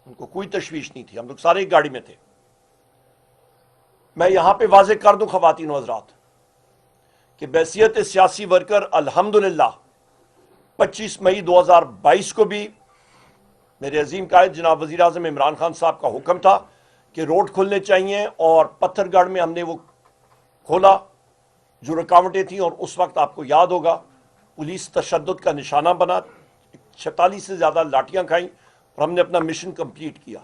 ان کو کوئی تشویش نہیں تھی. ہم لوگ سارے ایک گاڑی میں تھے. میں یہاں پہ واضح کر دوں خواتین و حضرات کہ بحیثیت سیاسی ورکر الحمدللہ 25 مئی 2022 کو بھی میرے عظیم قائد جناب وزیر اعظم عمران خان صاحب کا حکم تھا کہ روڈ کھلنے چاہیے, اور پتھر گڑھ میں ہم نے وہ کھولا جو رکاوٹیں تھیں, اور اس وقت آپ کو یاد ہوگا پولیس تشدد کا نشانہ بنا, 46 سے زیادہ لاٹیاں کھائیں اور ہم نے اپنا مشن کمپلیٹ کیا.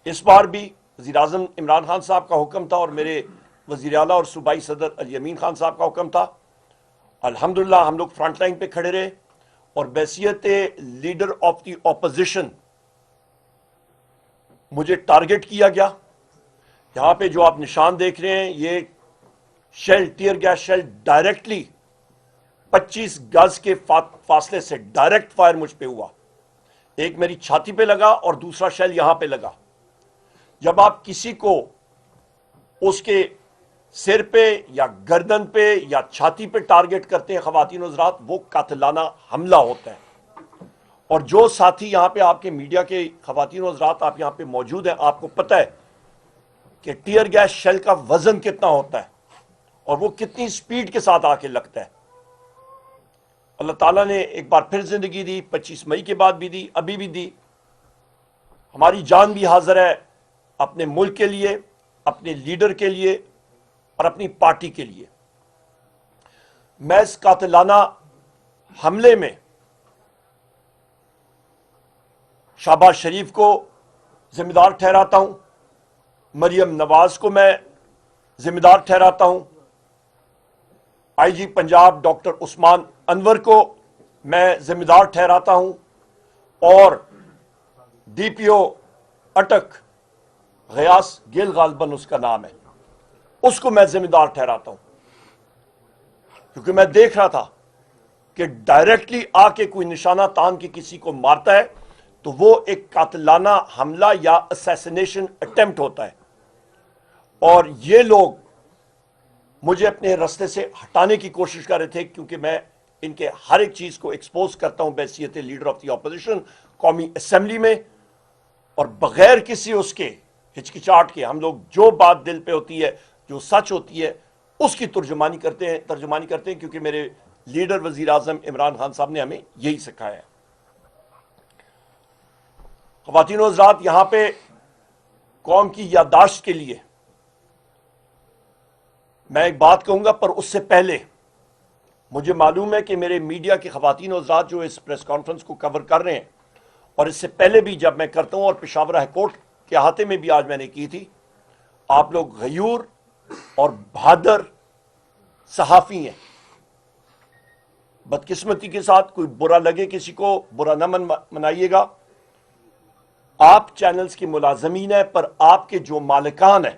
اس بار بھی وزیر اعظم عمران خان صاحب کا حکم تھا اور میرے وزیر اعلیٰ اور صوبائی صدر علی امین خان صاحب کا حکم تھا. الحمدللہ ہم لوگ فرنٹ لائن پہ کھڑے رہے اور بحیثیت لیڈر آف دی اپوزیشن مجھے ٹارگٹ کیا گیا. یہاں پہ جو آپ نشان دیکھ رہے ہیں یہ shell, tear gas shell directly 25 گز کے فاصلے سے ڈائریکٹ فائر مجھ پہ ہوا. ایک میری چھاتی پہ لگا اور دوسرا شیل یہاں پہ لگا. جب آپ کسی کو اس کے سر پہ یا گردن پہ یا چھاتی پہ ٹارگٹ کرتے ہیں خواتین و حضرات, وہ قاتلانہ حملہ ہوتا ہے. اور جو ساتھی یہاں پہ آپ کے میڈیا کے خواتین و حضرات آپ یہاں پہ موجود ہیں, آپ کو پتہ ہے کہ ٹیئر گیس شیل کا وزن کتنا ہوتا ہے اور وہ کتنی سپیڈ کے ساتھ آ کے لگتا ہے. اللہ تعالیٰ نے ایک بار پھر زندگی دی, 25 مئی کے بعد بھی دی, ابھی بھی دی. ہماری جان بھی حاضر ہے اپنے ملک کے لیے, اپنے لیڈر کے لیے اور اپنی پارٹی کے لیے. میں اس قاتلانہ حملے میں شہباز شریف کو ذمہ دار ٹھہراتا ہوں, مریم نواز کو میں ذمہ دار ٹھہراتا ہوں, آئی جی پنجاب ڈاکٹر عثمان انور کو میں ذمہ دار ٹھہراتا ہوں, اور ڈی پی او اٹک غیاث گل غالباً اس کا نام ہے, اس کو میں ذمہ دار ٹھہراتا ہوں. کیونکہ میں دیکھ رہا تھا کہ ڈائریکٹلی آ کے کوئی نشانہ تان کے کسی کو مارتا ہے تو وہ ایک قاتلانہ حملہ یا اسیسینیشن اٹیمپٹ ہوتا ہے. اور یہ لوگ مجھے اپنے رستے سے ہٹانے کی کوشش کر رہے تھے, کیونکہ میں ان کے ہر ایک چیز کو ایکسپوز کرتا ہوں بحیثیت لیڈر آف دی اپوزیشن قومی اسمبلی میں, اور بغیر کسی اس کے ہچکچاہٹ کے ہم لوگ جو بات دل پہ ہوتی ہے, جو سچ ہوتی ہے, اس کی ترجمانی کرتے ہیں کیونکہ میرے لیڈر وزیر اعظم عمران خان صاحب نے ہمیں یہی سکھایا ہے. خواتین و حضرات, یہاں پہ قوم کی یادداشت کے لیے میں ایک بات کہوں گا, پر اس سے پہلے مجھے معلوم ہے کہ میرے میڈیا کی خواتین و حضرات جو اس پریس کانفرنس کو کور کر رہے ہیں, اور اس سے پہلے بھی جب میں کرتا ہوں اور پشاور ہائی کورٹ کے احاطے میں بھی آج میں نے کی تھی, آپ لوگ غیور اور بہادر صحافی ہیں. بدقسمتی کے ساتھ کوئی برا لگے کسی کو, برا نہ منائیے گا. آپ چینلز کی ملازمین ہیں, پر آپ کے جو مالکان ہیں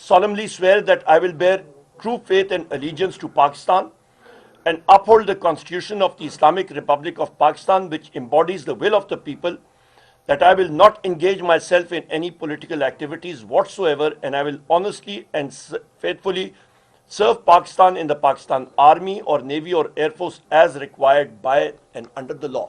solemnly swear that I will bear true faith and allegiance to Pakistan and uphold the Constitution of the Islamic Republic of Pakistan, which embodies the will of the people, that I will not engage myself in any political activities whatsoever, and I will honestly and faithfully serve Pakistan in the Pakistan Army or Navy or Air Force as required by and under the law.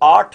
8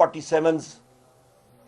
47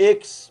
1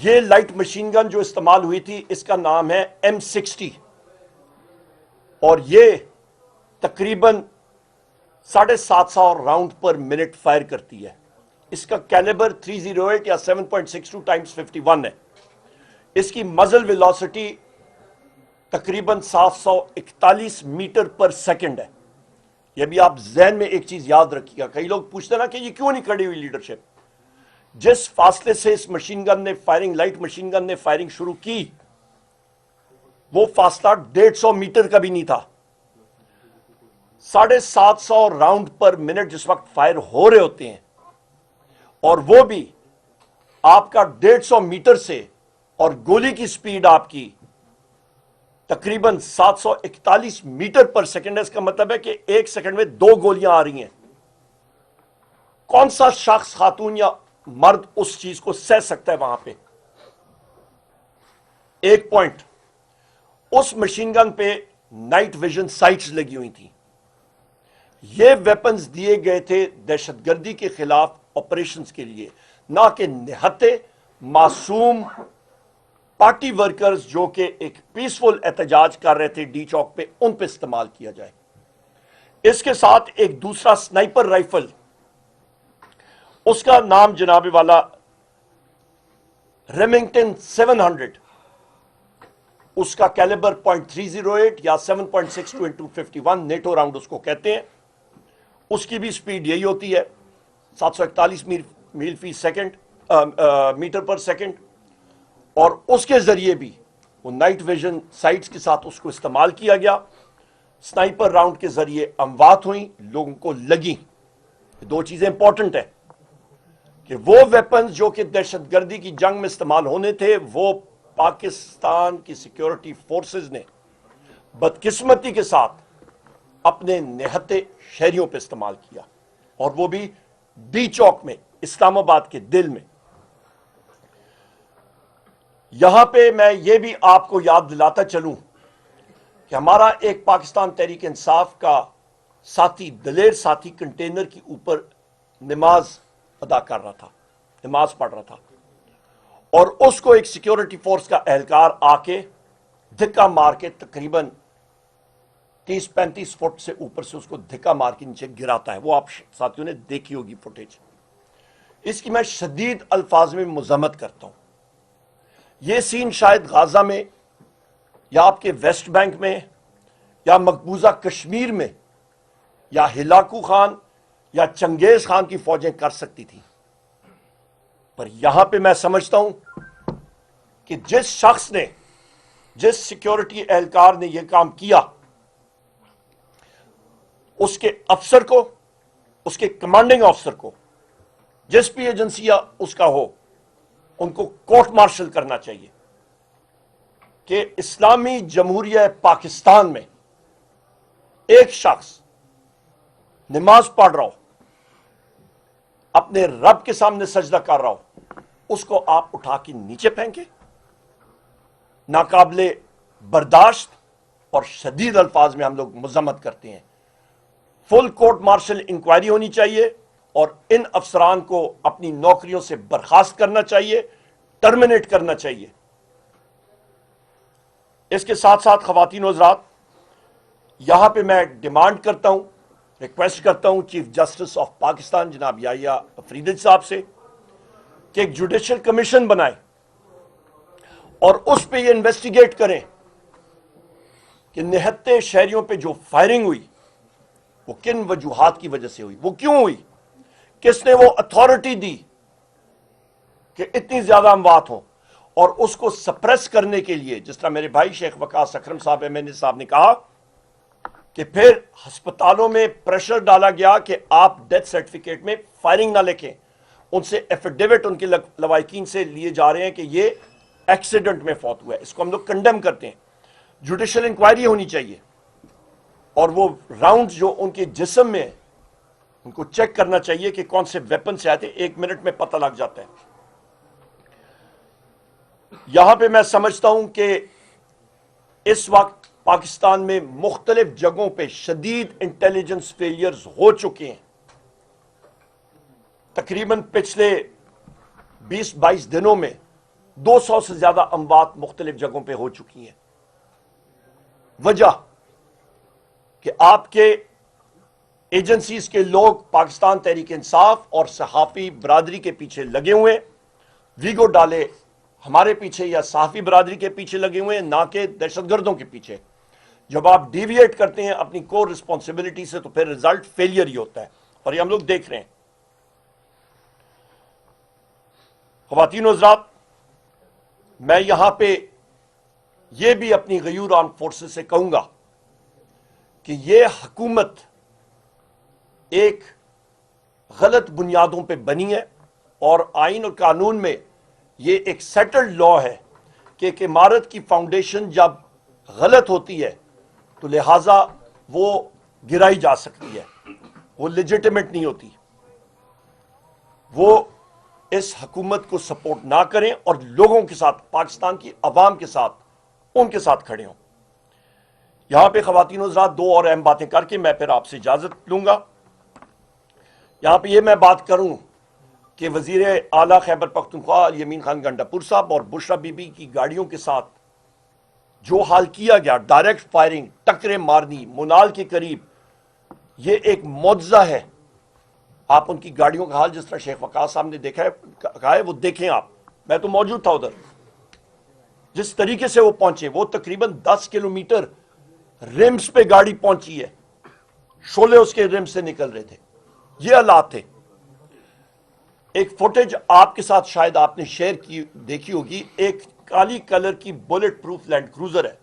یہ light machine gun جو استعمال ہوئی تھی اس کا نام ہے M60 اور یہ تقریباً 750 راؤنڈ پر منٹ فائر کرتی ہے. اس کا کیلیبر 308 یا 7.62 ٹائمز 51 ہے. اس کی مزل ویلوسٹی تقریباً 741 میٹر پر سیکنڈ ہے. یہ بھی آپ ذہن میں ایک چیز یاد رکھیے گا. کئی لوگ پوچھتے نا کہ یہ کیوں نہیں کھڑی ہوئی لیڈرشپ. جس فاصلے سے اس مشین گن نے فائرنگ لائٹ مشین گن نے فائرنگ شروع کی وہ فاصلہ 150 میٹر کا بھی نہیں تھا. 750 راؤنڈ پر منٹ جس وقت فائر ہو رہے ہوتے ہیں اور وہ بھی آپ کا 150 میٹر سے اور گولی کی سپیڈ آپ کی تقریباً 741 میٹر پر سیکنڈ ہے. اس کا مطلب ہے کہ ایک سیکنڈ میں 2 گولیاں آ رہی ہیں. کون سا شخص خاتون یا مرد اس چیز کو سہ سکتا ہے وہاں پہ؟ ایک پوائنٹ، اس مشین گن پہ نائٹ ویژن سائٹس لگی ہوئی تھیں. یہ ویپنز دیے گئے تھے دہشت گردی کے خلاف آپریشنز کے لیے، نہ کہ نہتے معصوم پارٹی ورکرز جو کہ ایک پیسفل احتجاج کر رہے تھے ڈی چوک پہ، ان پہ استعمال کیا جائے. اس کے ساتھ ایک دوسرا سنائپر رائفل، اس کا نام جناب والا ریمنگٹن 700، اس کا کیلیبر 0.308 یا 7.62 into 51 نیٹو راؤنڈ اس کو کہتے ہیں. اس کی بھی سپیڈ یہی ہوتی ہے 741 میل فی سیکنڈ میٹر پر سیکنڈ. اور اس کے ذریعے بھی وہ نائٹ ویژن سائٹس کے ساتھ اس کو استعمال کیا گیا. سنائپر راؤنڈ کے ذریعے اموات ہوئیں، لوگوں کو لگیں. دو چیزیں امپورٹنٹ ہیں کہ وہ ویپنز جو کہ دہشت گردی کی جنگ میں استعمال ہونے تھے وہ پاکستان کی سیکیورٹی فورسز نے بدقسمتی کے ساتھ اپنے نہتے شہریوں پہ استعمال کیا، اور وہ بھی ڈی چوک میں، اسلام آباد کے دل میں. یہاں پہ میں یہ بھی آپ کو یاد دلاتا چلوں کہ ہمارا ایک پاکستان تحریک انصاف کا ساتھی، دلیر ساتھی، کنٹینر کے اوپر نماز ادا کر رہا تھا، نماز پڑھ رہا تھا، اور اس کو ایک سیکیورٹی فورس کا اہلکار آ کے دھکا مار کے تقریباً 30-35 فٹ سے اوپر سے اس کو دھکا مار کے نیچے گراتا ہے. وہ آپ ساتھیوں نے دیکھی ہوگی فوٹیج. اس کی میں شدید الفاظ میں مذمت کرتا ہوں. یہ سین شاید غازہ میں یا آپ کے ویسٹ بینک میں یا مقبوضہ کشمیر میں یا ہلاکو خان یا چنگیز خان کی فوجیں کر سکتی تھیں، پر یہاں پہ میں سمجھتا ہوں کہ جس شخص نے، جس سیکیورٹی اہلکار نے یہ کام کیا، اس کے افسر کو، اس کے کمانڈنگ افسر کو، جس بھی ایجنسی اس کا ہو، ان کو کورٹ مارشل کرنا چاہیے کہ اسلامی جمہوریہ پاکستان میں ایک شخص نماز پڑھ رہا ہو، اپنے رب کے سامنے سجدہ کر رہا ہو، اس کو آپ اٹھا کے نیچے پھینکے. ناقابل برداشت اور شدید الفاظ میں ہم لوگ مذمت کرتے ہیں. فل کورٹ مارشل انکوائری ہونی چاہیے اور ان افسران کو اپنی نوکریوں سے برخاست کرنا چاہیے، ٹرمینیٹ کرنا چاہیے. اس کے ساتھ ساتھ خواتین و حضرات، یہاں پہ میں ڈیمانڈ کرتا ہوں، ریکویسٹ کرتا ہوں چیف جسٹس آف پاکستان جناب یحییٰ فریدی صاحب سے کہ ایک جوڈیشل کمیشن بنائے اور اس پہ یہ انویسٹیگیٹ کریں کہ نہتے شہریوں پہ جو فائرنگ ہوئی وہ کن وجوہات کی وجہ سے ہوئی، وہ کیوں ہوئی، کس نے وہ اتھارٹی دی کہ اتنی زیادہ اموات ہوں. اور اس کو سپریس کرنے کے لیے، جس طرح میرے بھائی شیخ وقاص اکرم صاحب MNA صاحب نے کہا کہ پھر ہسپتالوں میں پریشر ڈالا گیا کہ آپ ڈیتھ سرٹیفکیٹ میں فائرنگ نہ لکھیں. ان سے ایفیڈیوٹ ان کے لواحقین سے لیے جا رہے ہیں کہ یہ ایکسیڈنٹ میں فوت ہوا ہے. اس کو ہم لوگ کنڈیم کرتے ہیں. جوڈیشل انکوائری ہونی چاہیے اور وہ راؤنڈ جو ان کے جسم میں ان کو چیک کرنا چاہیے کہ کون سے ویپن سے آتے. 1 منٹ میں پتہ لگ جاتا ہے. یہاں پہ میں سمجھتا ہوں کہ اس وقت پاکستان میں مختلف جگہوں پہ شدید انٹیلیجنس فیلیئرز ہو چکے ہیں. تقریباً پچھلے 20-22 دنوں میں 200 سے زیادہ اموات مختلف جگہوں پہ ہو چکی ہیں. وجہ کہ آپ کے ایجنسیز کے لوگ پاکستان تحریک انصاف اور صحافی برادری کے پیچھے لگے ہوئے ہیں. ویگو ڈالے ہمارے پیچھے یا صحافی برادری کے پیچھے لگے ہوئے ہیں, نہ کہ دہشت گردوں کے پیچھے. جب آپ ڈیویٹ کرتے ہیں اپنی کور رسپانسبلٹی سے تو پھر ریزلٹ فیلئر ہی ہوتا ہے, اور یہ ہم لوگ دیکھ رہے ہیں. خواتین و حضرات, میں یہاں پہ یہ بھی اپنی غیور آرم فورسز سے کہوں گا کہ یہ حکومت ایک غلط بنیادوں پہ بنی ہے, اور آئین اور قانون میں یہ ایک سیٹلڈ لا ہے کہ ایک عمارت کی فاؤنڈیشن جب غلط ہوتی ہے تو لہٰذا وہ گرائی جا سکتی ہے, وہ لیجیٹیمیٹ نہیں ہوتی. وہ اس حکومت کو سپورٹ نہ کریں اور لوگوں کے ساتھ, پاکستان کی عوام کے ساتھ, ان کے ساتھ کھڑے ہوں. یہاں پہ خواتین و حضرات دو اور اہم باتیں کر کے میں پھر آپ سے اجازت لوں گا. یہاں پہ یہ میں بات کروں کہ وزیر اعلیٰ خیبر پختونخوا الیمین خان گنڈاپور صاحب اور بشرا بی بی کی گاڑیوں کے ساتھ جو حال کیا گیا, ڈائریکٹ فائرنگ, ٹکریں مارنی منال کے قریب, یہ ایک معجزہ ہے. آپ ان کی گاڑیوں کا حال جس طرح شیخ وقاص صاحب نے دیکھا ہے, کہا ہے, وہ دیکھیں آپ. میں تو موجود تھا ادھر. جس طریقے سے وہ پہنچے, وہ تقریباً 10 کلومیٹر رمز پہ گاڑی پہنچی ہے, شولے اس کے رمز سے نکل رہے تھے. یہ حالات تھے. ایک فوٹیج آپ کے ساتھ شاید آپ نے شیئر کی دیکھی ہوگی, ایک کالی کلر کی بلٹ پروف لینڈ کروزر ہے,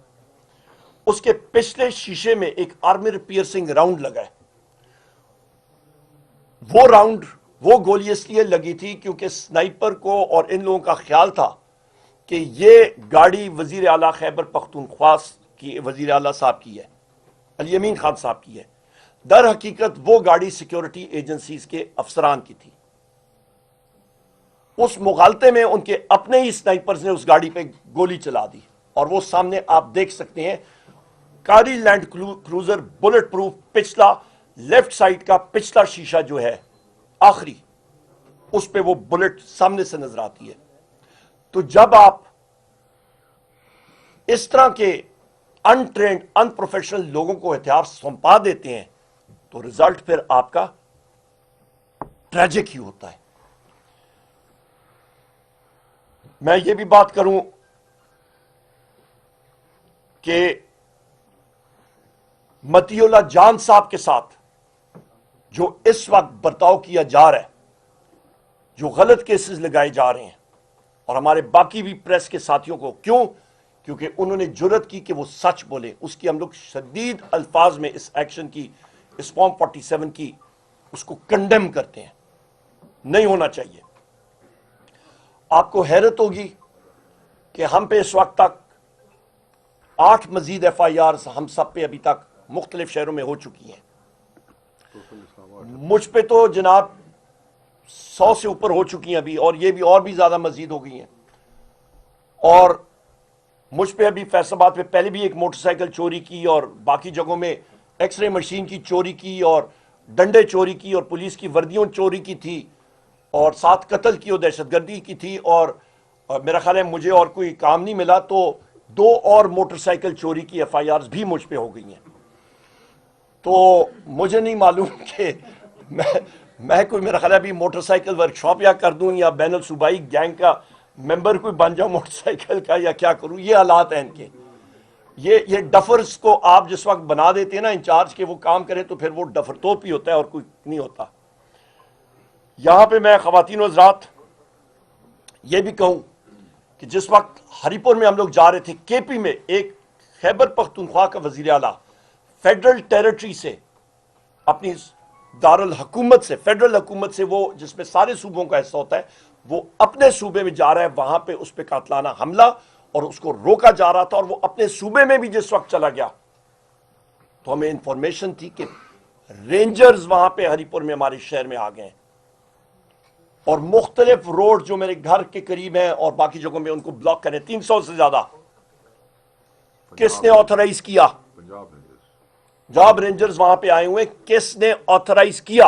اس کے پچھلے شیشے میں ایک آرمر پیئرسنگ راؤنڈ لگا ہے. وہ راؤنڈ, وہ گولی اس لیے لگی تھی کیونکہ سنائپر کو اور ان لوگوں کا خیال تھا کہ یہ گاڑی وزیر اعلیٰ خیبر پختونخوا کی, وزیر اعلیٰ صاحب کی ہے, الیمین خان صاحب کی ہے. در حقیقت وہ گاڑی سیکیورٹی ایجنسیز کے افسران کی تھی. اس مغالطے میں ان کے اپنے ہی سنائپرز نے اس گاڑی پہ گولی چلا دی, اور وہ سامنے آپ دیکھ سکتے ہیں کاری لینڈ کروزر بلٹ پروف, پچھلا لیفٹ سائڈ کا پچھلا شیشہ جو ہے آخری, اس پہ وہ بلٹ سامنے سے نظر آتی ہے. تو جب آپ اس طرح کے انٹرینڈ, ان پروفیشنل لوگوں کو ہتھیار سونپا دیتے ہیں تو ریزلٹ پھر آپ کا ٹریجک ہی ہوتا ہے. میں یہ بھی بات کروں کہ متی اللہ جان صاحب کے ساتھ جو اس وقت برتاؤ کیا جا رہا ہے, جو غلط کیسز لگائے جا رہے ہیں, اور ہمارے باقی بھی پریس کے ساتھیوں کو, کیوں؟ کیونکہ انہوں نے جرت کی کہ وہ سچ بولے. اس کی ہم لوگ شدید الفاظ میں اس ایکشن کی, اس فارم 47 کی, اس کو کنڈیم کرتے ہیں. نہیں ہونا چاہیے. آپ کو حیرت ہوگی کہ ہم پہ اس وقت تک 8 مزید ایف آئی آرز ہم سب پہ ابھی تک مختلف شہروں میں ہو چکی ہیں. مجھ پہ تو جناب 100 سے اوپر ہو چکی ہیں ابھی, اور یہ بھی اور بھی زیادہ مزید ہو گئی ہیں. اور مجھ پہ ابھی فیصل آباد پہ پہلے بھی ایک موٹر سائیکل چوری کی, اور باقی جگہوں میں ایکس رے مشین کی چوری کی, اور ڈنڈے چوری کی, اور پولیس کی وردیوں چوری کی تھی, اور 7 قتل کی اور دہشت گردی کی تھی. اور میرا خیال ہے مجھے اور کوئی کام نہیں ملا تو 2 اور موٹر سائیکل چوری کی ایف آئی آرز بھی مجھ پہ ہو گئی ہیں. تو مجھے نہیں معلوم کہ میں کوئی, میرا خیال ہے ابھی موٹر سائیکل ورکشاپ یا کر دوں, یا بین الصوبائی گینگ کا ممبر کوئی بن جاؤں موٹر سائیکل کا, یا کیا کروں. یہ حالات ہیں ان کے. یہ ڈفرز کو آپ جس وقت بنا دیتے ہیں نا انچارج کے وہ کام کریں, تو پھر وہ ڈفر توپ ہی ہوتا ہے اور کوئی نہیں ہوتا. یہاں پہ میں خواتین و حضرات یہ بھی کہوں کہ جس وقت ہری پور میں ہم لوگ جا رہے تھے, کے پی میں ایک خیبر پختونخوا کا وزیر اعلیٰ فیڈرل ٹیریٹری سے, اپنی دارالحکومت سے, فیڈرل حکومت سے, وہ جس میں سارے صوبوں کا حصہ ہوتا ہے, وہ اپنے صوبے میں جا رہا ہے, وہاں پہ اس پہ قاتلانہ حملہ, اور اس کو روکا جا رہا تھا. اور وہ اپنے صوبے میں بھی جس وقت چلا گیا تو ہمیں انفارمیشن تھی کہ رینجرز وہاں پہ ہری پور میں ہمارے شہر میں آ گئے ہیں, اور مختلف روڈ جو میرے گھر کے قریب ہیں اور باقی جگہوں میں ان کو بلاک کریں. 300 سے زیادہ. کس نے آتھرائز کیا؟ پنجاب رینجرز وہاں پہ آئے ہوئے, کس نے آتھرائز کیا؟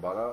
12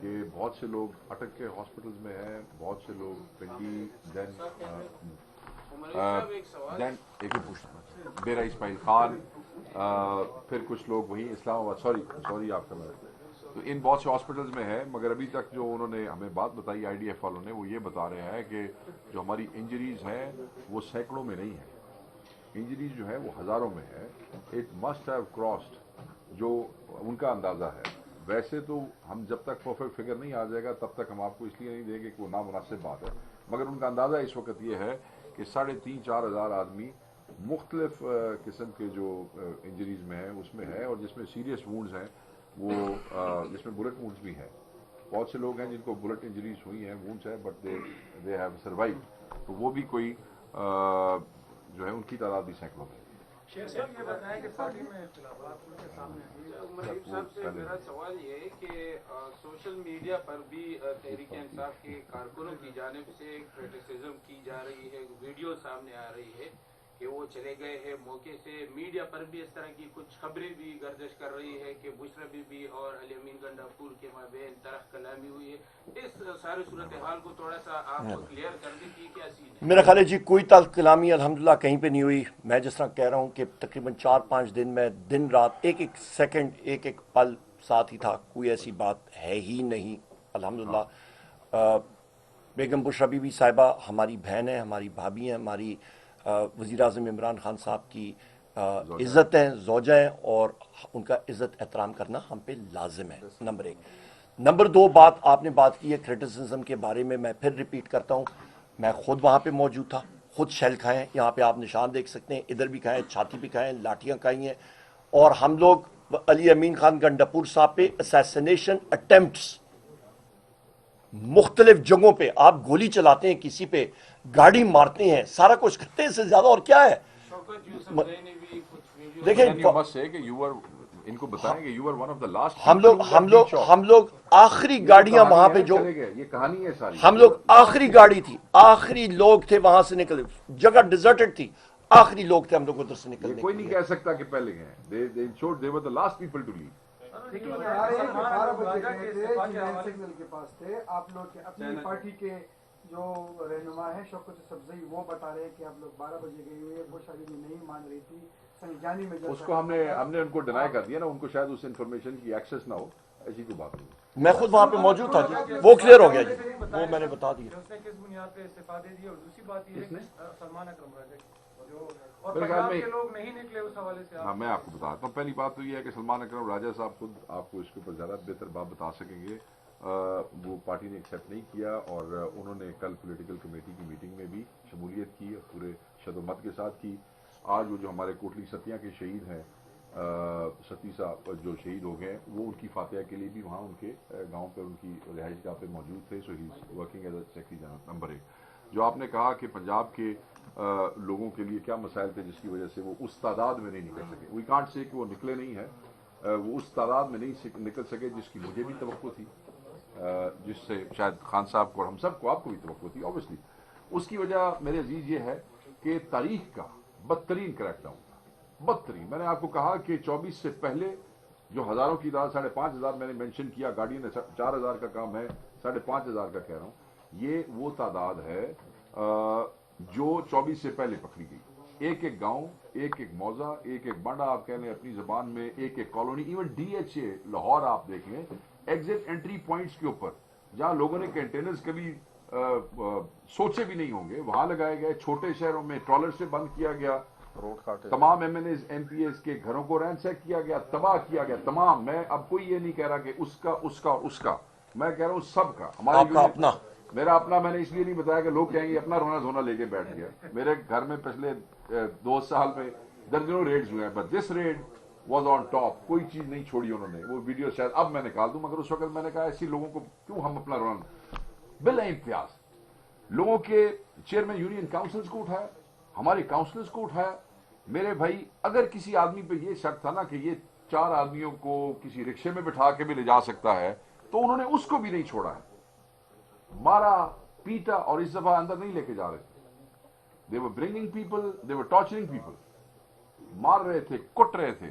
کہ بہت سے لوگ اٹک کے ہاسپٹلز میں ہیں, بہت سے لوگ پنڈی دین ایک پوچھنا بیرا اسماعیل خان, پھر کچھ لوگ وہیں اسلام آباد, سوری آپ کا میں, تو ان بہت سے ہاسپٹلز میں ہے. مگر ابھی تک جو انہوں نے ہمیں بات بتائی آئی ڈی ایف والوں نے, وہ یہ بتا رہے ہیں کہ جو ہماری انجریز ہیں وہ سینکڑوں میں نہیں ہیں, انجریز جو ہے وہ ہزاروں میں ہے. اٹ مسٹ ہیو کراسڈ, جو ان کا اندازہ ہے. ویسے تو ہم جب تک پرفیکٹ فگر نہیں آ جائے گا تب تک ہم آپ کو اس لیے نہیں دیں گے کہ وہ نامناسب بات ہے, مگر ان کا اندازہ اس وقت یہ ہے کہ 3,500-4 ہزار آدمی مختلف قسم کے جو انجریز میں ہیں اس میں ہے, اور جس میں سیریس وونڈز ہیں وہ جس میں بلٹ وونڈز بھی ہیں. بہت سے لوگ ہیں جن کو بلٹ انجریز ہوئی ہیں, وونڈز ہیں, بٹ دے ہیو سروائیو, تو وہ بھی کوئی جو ہے ان کی تعداد بھی سینکڑوں میں. شیخ صاحب یہ بتائیں کہ پارٹی میں اختلافات ان کے سامنے ملک صاحب سے میرا سوال یہ ہے کہ سوشل میڈیا پر بھی تحریک انصاف کے کارکنوں کی جانب سے کرٹیسزم کی جا رہی ہے, ویڈیو سامنے آ رہی ہے کہ وہ چلے گئے ہیں موقع سے. میڈیا پر بھی اس طرح کی کچھ خبریں بھی گردش کر رہی ہے کہ بشرا بی بی اور علی امین گنڈاپور کے مابین طرح کلامی ہوئی ہے. اس ساری صورتحال کو تھوڑا سا آپ کلیئر کر دیں کہ کیا سین ہے. میرا خیال ہے جی کوئی تلخ کلامی الحمدللہ کہیں پہ نہیں ہوئی. میں جس طرح کہہ رہا ہوں کہ تقریباً 4-5 دن میں دن رات ایک ایک سیکنڈ ایک ایک پل ساتھ ہی تھا, کوئی ایسی بات ہے ہی نہیں الحمدللہ. بیگم بشرا بی بی صاحبہ ہماری بہن ہے, ہماری بھابھی ہیں, ہماری وزیر اعظم عمران خان صاحب کی عزت ہیں, زوجہ ہیں, اور ان کا عزت احترام کرنا ہم پہ لازم ہے, نمبر 1. نمبر 2 بات آپ نے بات کی ہے کرٹیسزم کے بارے میں پھر ریپیٹ کرتا ہوں, میں خود وہاں پہ موجود تھا, خود شیل کھائے ہیں, یہاں پہ آپ نشان دیکھ سکتے ہیں, ادھر بھی کھائے ہیں, چھاتی بھی کھائے ہیں, لاٹیاں کھائی ہیں, اور ہم لوگ علی امین خان گنڈاپور صاحب پہ اسیسینیشن اٹیمپٹس مختلف جگہوں پہ, آپ گولی چلاتے ہیں کسی پہ, گاڑی مارتے ہیں, سارا کچھ کرتے ہیں, اس سے زیادہ اور کیا ہے. شوکت یوسفزئی نے بھی کچھ ویڈیو دیکھیں ان کو بتائیں کہ you are one of the last. ہم لوگ آخری گاڑیاں وہاں پہ جو یہ کہانی ہے ساری, ہم لوگ آخری گاڑی تھی, آخری لوگ تھے وہاں سے نکلے, جگہ ڈیزرٹڈ تھی, آخری لوگ تھے ہم لوگ ادھر سے نکلنے. کوئی نہیں کہہ سکتا کہ پہلے گئے, they were the last people to leave. لیکن 12 بجے گئے تھے, جنین سگنل کے پاس تھے آپ لوگ کے اپنی پارٹی کے جو رہنما ہے شوکت یوسفزئی, وہ بتا رہے ہیں کہ آپ لوگ 12 بجے گئے ہوئے, بشرا بی بی نہیں مان رہی تھی, سنجانی میں اس کو ہم نے ان کو ڈینائی کر دیا نا, ان کو شاید اس انفارمیشن کی ایکسیس نہ ہو, ایسی کوئی بات نہیں. میں خود وہاں پہ موجود تھا جی, وہ کلیئر ہو گیا جی, وہ میں نے بتا دیا. اس نے کس بنیاد پہ استعفا دے دیا, اور دوسری بات یہ ہے کہ سلمان اکرم راجہ جو اور میرے خیال پنجاب میں کے لوگ نہیں نکلے اس حوالے سے. ہاں میں آپ کو بتاتا ہوں. پہلی بات تو یہ ہے کہ سلمان اکرم راجہ صاحب خود آپ کو اس کے اوپر زیادہ بہتر بات بتا سکیں گے. وہ پارٹی نے ایکسیپٹ نہیں کیا, اور انہوں نے کل پولیٹیکل کمیٹی کی میٹنگ میں بھی شمولیت کی, اور پورے شد و مت کے ساتھ کی. آج وہ جو ہمارے کوٹلی ستیاں کے شہید ہیں, ستی صاحب جو شہید ہو گئے, وہ ان کی فاتحہ کے لیے بھی وہاں ان کے گاؤں پر ان کی رہائش گاہ پہ موجود تھے. So he is working as a secretary general. نمبر 1 جو آپ نے کہا کہ پنجاب کے لوگوں کے لیے کیا مسائل تھے جس کی وجہ سے وہ اس تعداد میں نہیں نکل سکے, وی کانٹ سے کہ وہ نکلے نہیں ہیں, وہ اس تعداد میں نہیں نکل سکے جس کی مجھے بھی توقع تھی, جس سے شاید خان صاحب کو اور ہم سب کو, آپ کو بھی توقع تھی اوبیسلی. اس کی وجہ میرے عزیز یہ ہے کہ تاریخ کا بدترین کریک ڈاؤن تھا, بدترین. میں نے آپ کو کہا کہ 24 سے پہلے جو ہزاروں کی تعداد 5,500 میں نے مینشن کیا, گاڑی نے 4,000 کا کام ہے, 5,500 کا کہہ رہا ہوں, یہ وہ تعداد ہے جو 24 سے پہلے پکڑی گئی. ایک ایک گاؤں, ایک ایک موضع, ایک ایک بانڈا آپ کہہ لیں اپنی زبان میں, ایک ایک colony, even D H A Lahore آپ دیکھ لیں, ایگزٹ انٹری پوائنٹس کے اوپر جہاں لوگوں نے کنٹینرز کبھی سوچے بھی نہیں ہوں گے وہاں لگائے گئے. چھوٹے شہروں میں ٹرالر سے بند کیا گیا, روڈ کاٹے, تمام M N As M P As کے گھروں کو رینسیک کیا گیا, تباہ کیا گیا تمام. میں اب کوئی یہ نہیں کہہ رہا کہ اس کا اس کا اس کا, میں کہہ رہا ہوں سب کا. ہمارے اپنا میرا اپنا میں نے اس لیے نہیں بتایا کہ لوگ کہیں گے اپنا رونا دھونا لے کے بیٹھ گیا. میرے گھر میں پچھلے 2 سال میں درجنوں ریڈز ہوئے ہیں, but this raid was on top. کوئی چیز نہیں چھوڑی انہوں نے. وہ ویڈیو شاید اب میں نکال دوں, مگر اس وقت میں نے کہا ایسی لوگوں کو کیوں ہم اپنا رونا. بلا امتیاز لوگوں کے چیئرمین یونین کاؤنسلز کو اٹھایا, ہمارے کاؤنسلرز کو اٹھایا. میرے بھائی اگر کسی آدمی پہ یہ شک تھا نا کہ یہ 4 آدمیوں کو کسی رکشے میں بٹھا کے بھی لے جا سکتا ہے, تو انہوں نے اس کو بھی نہیں چھوڑا ہے. مارا پیٹا, اور اس دفعہ اندر نہیں لے کے جا رہے تھے. they were bringing people, they were torturing people, مار رہے تھے, کٹ رہے تھے.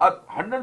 100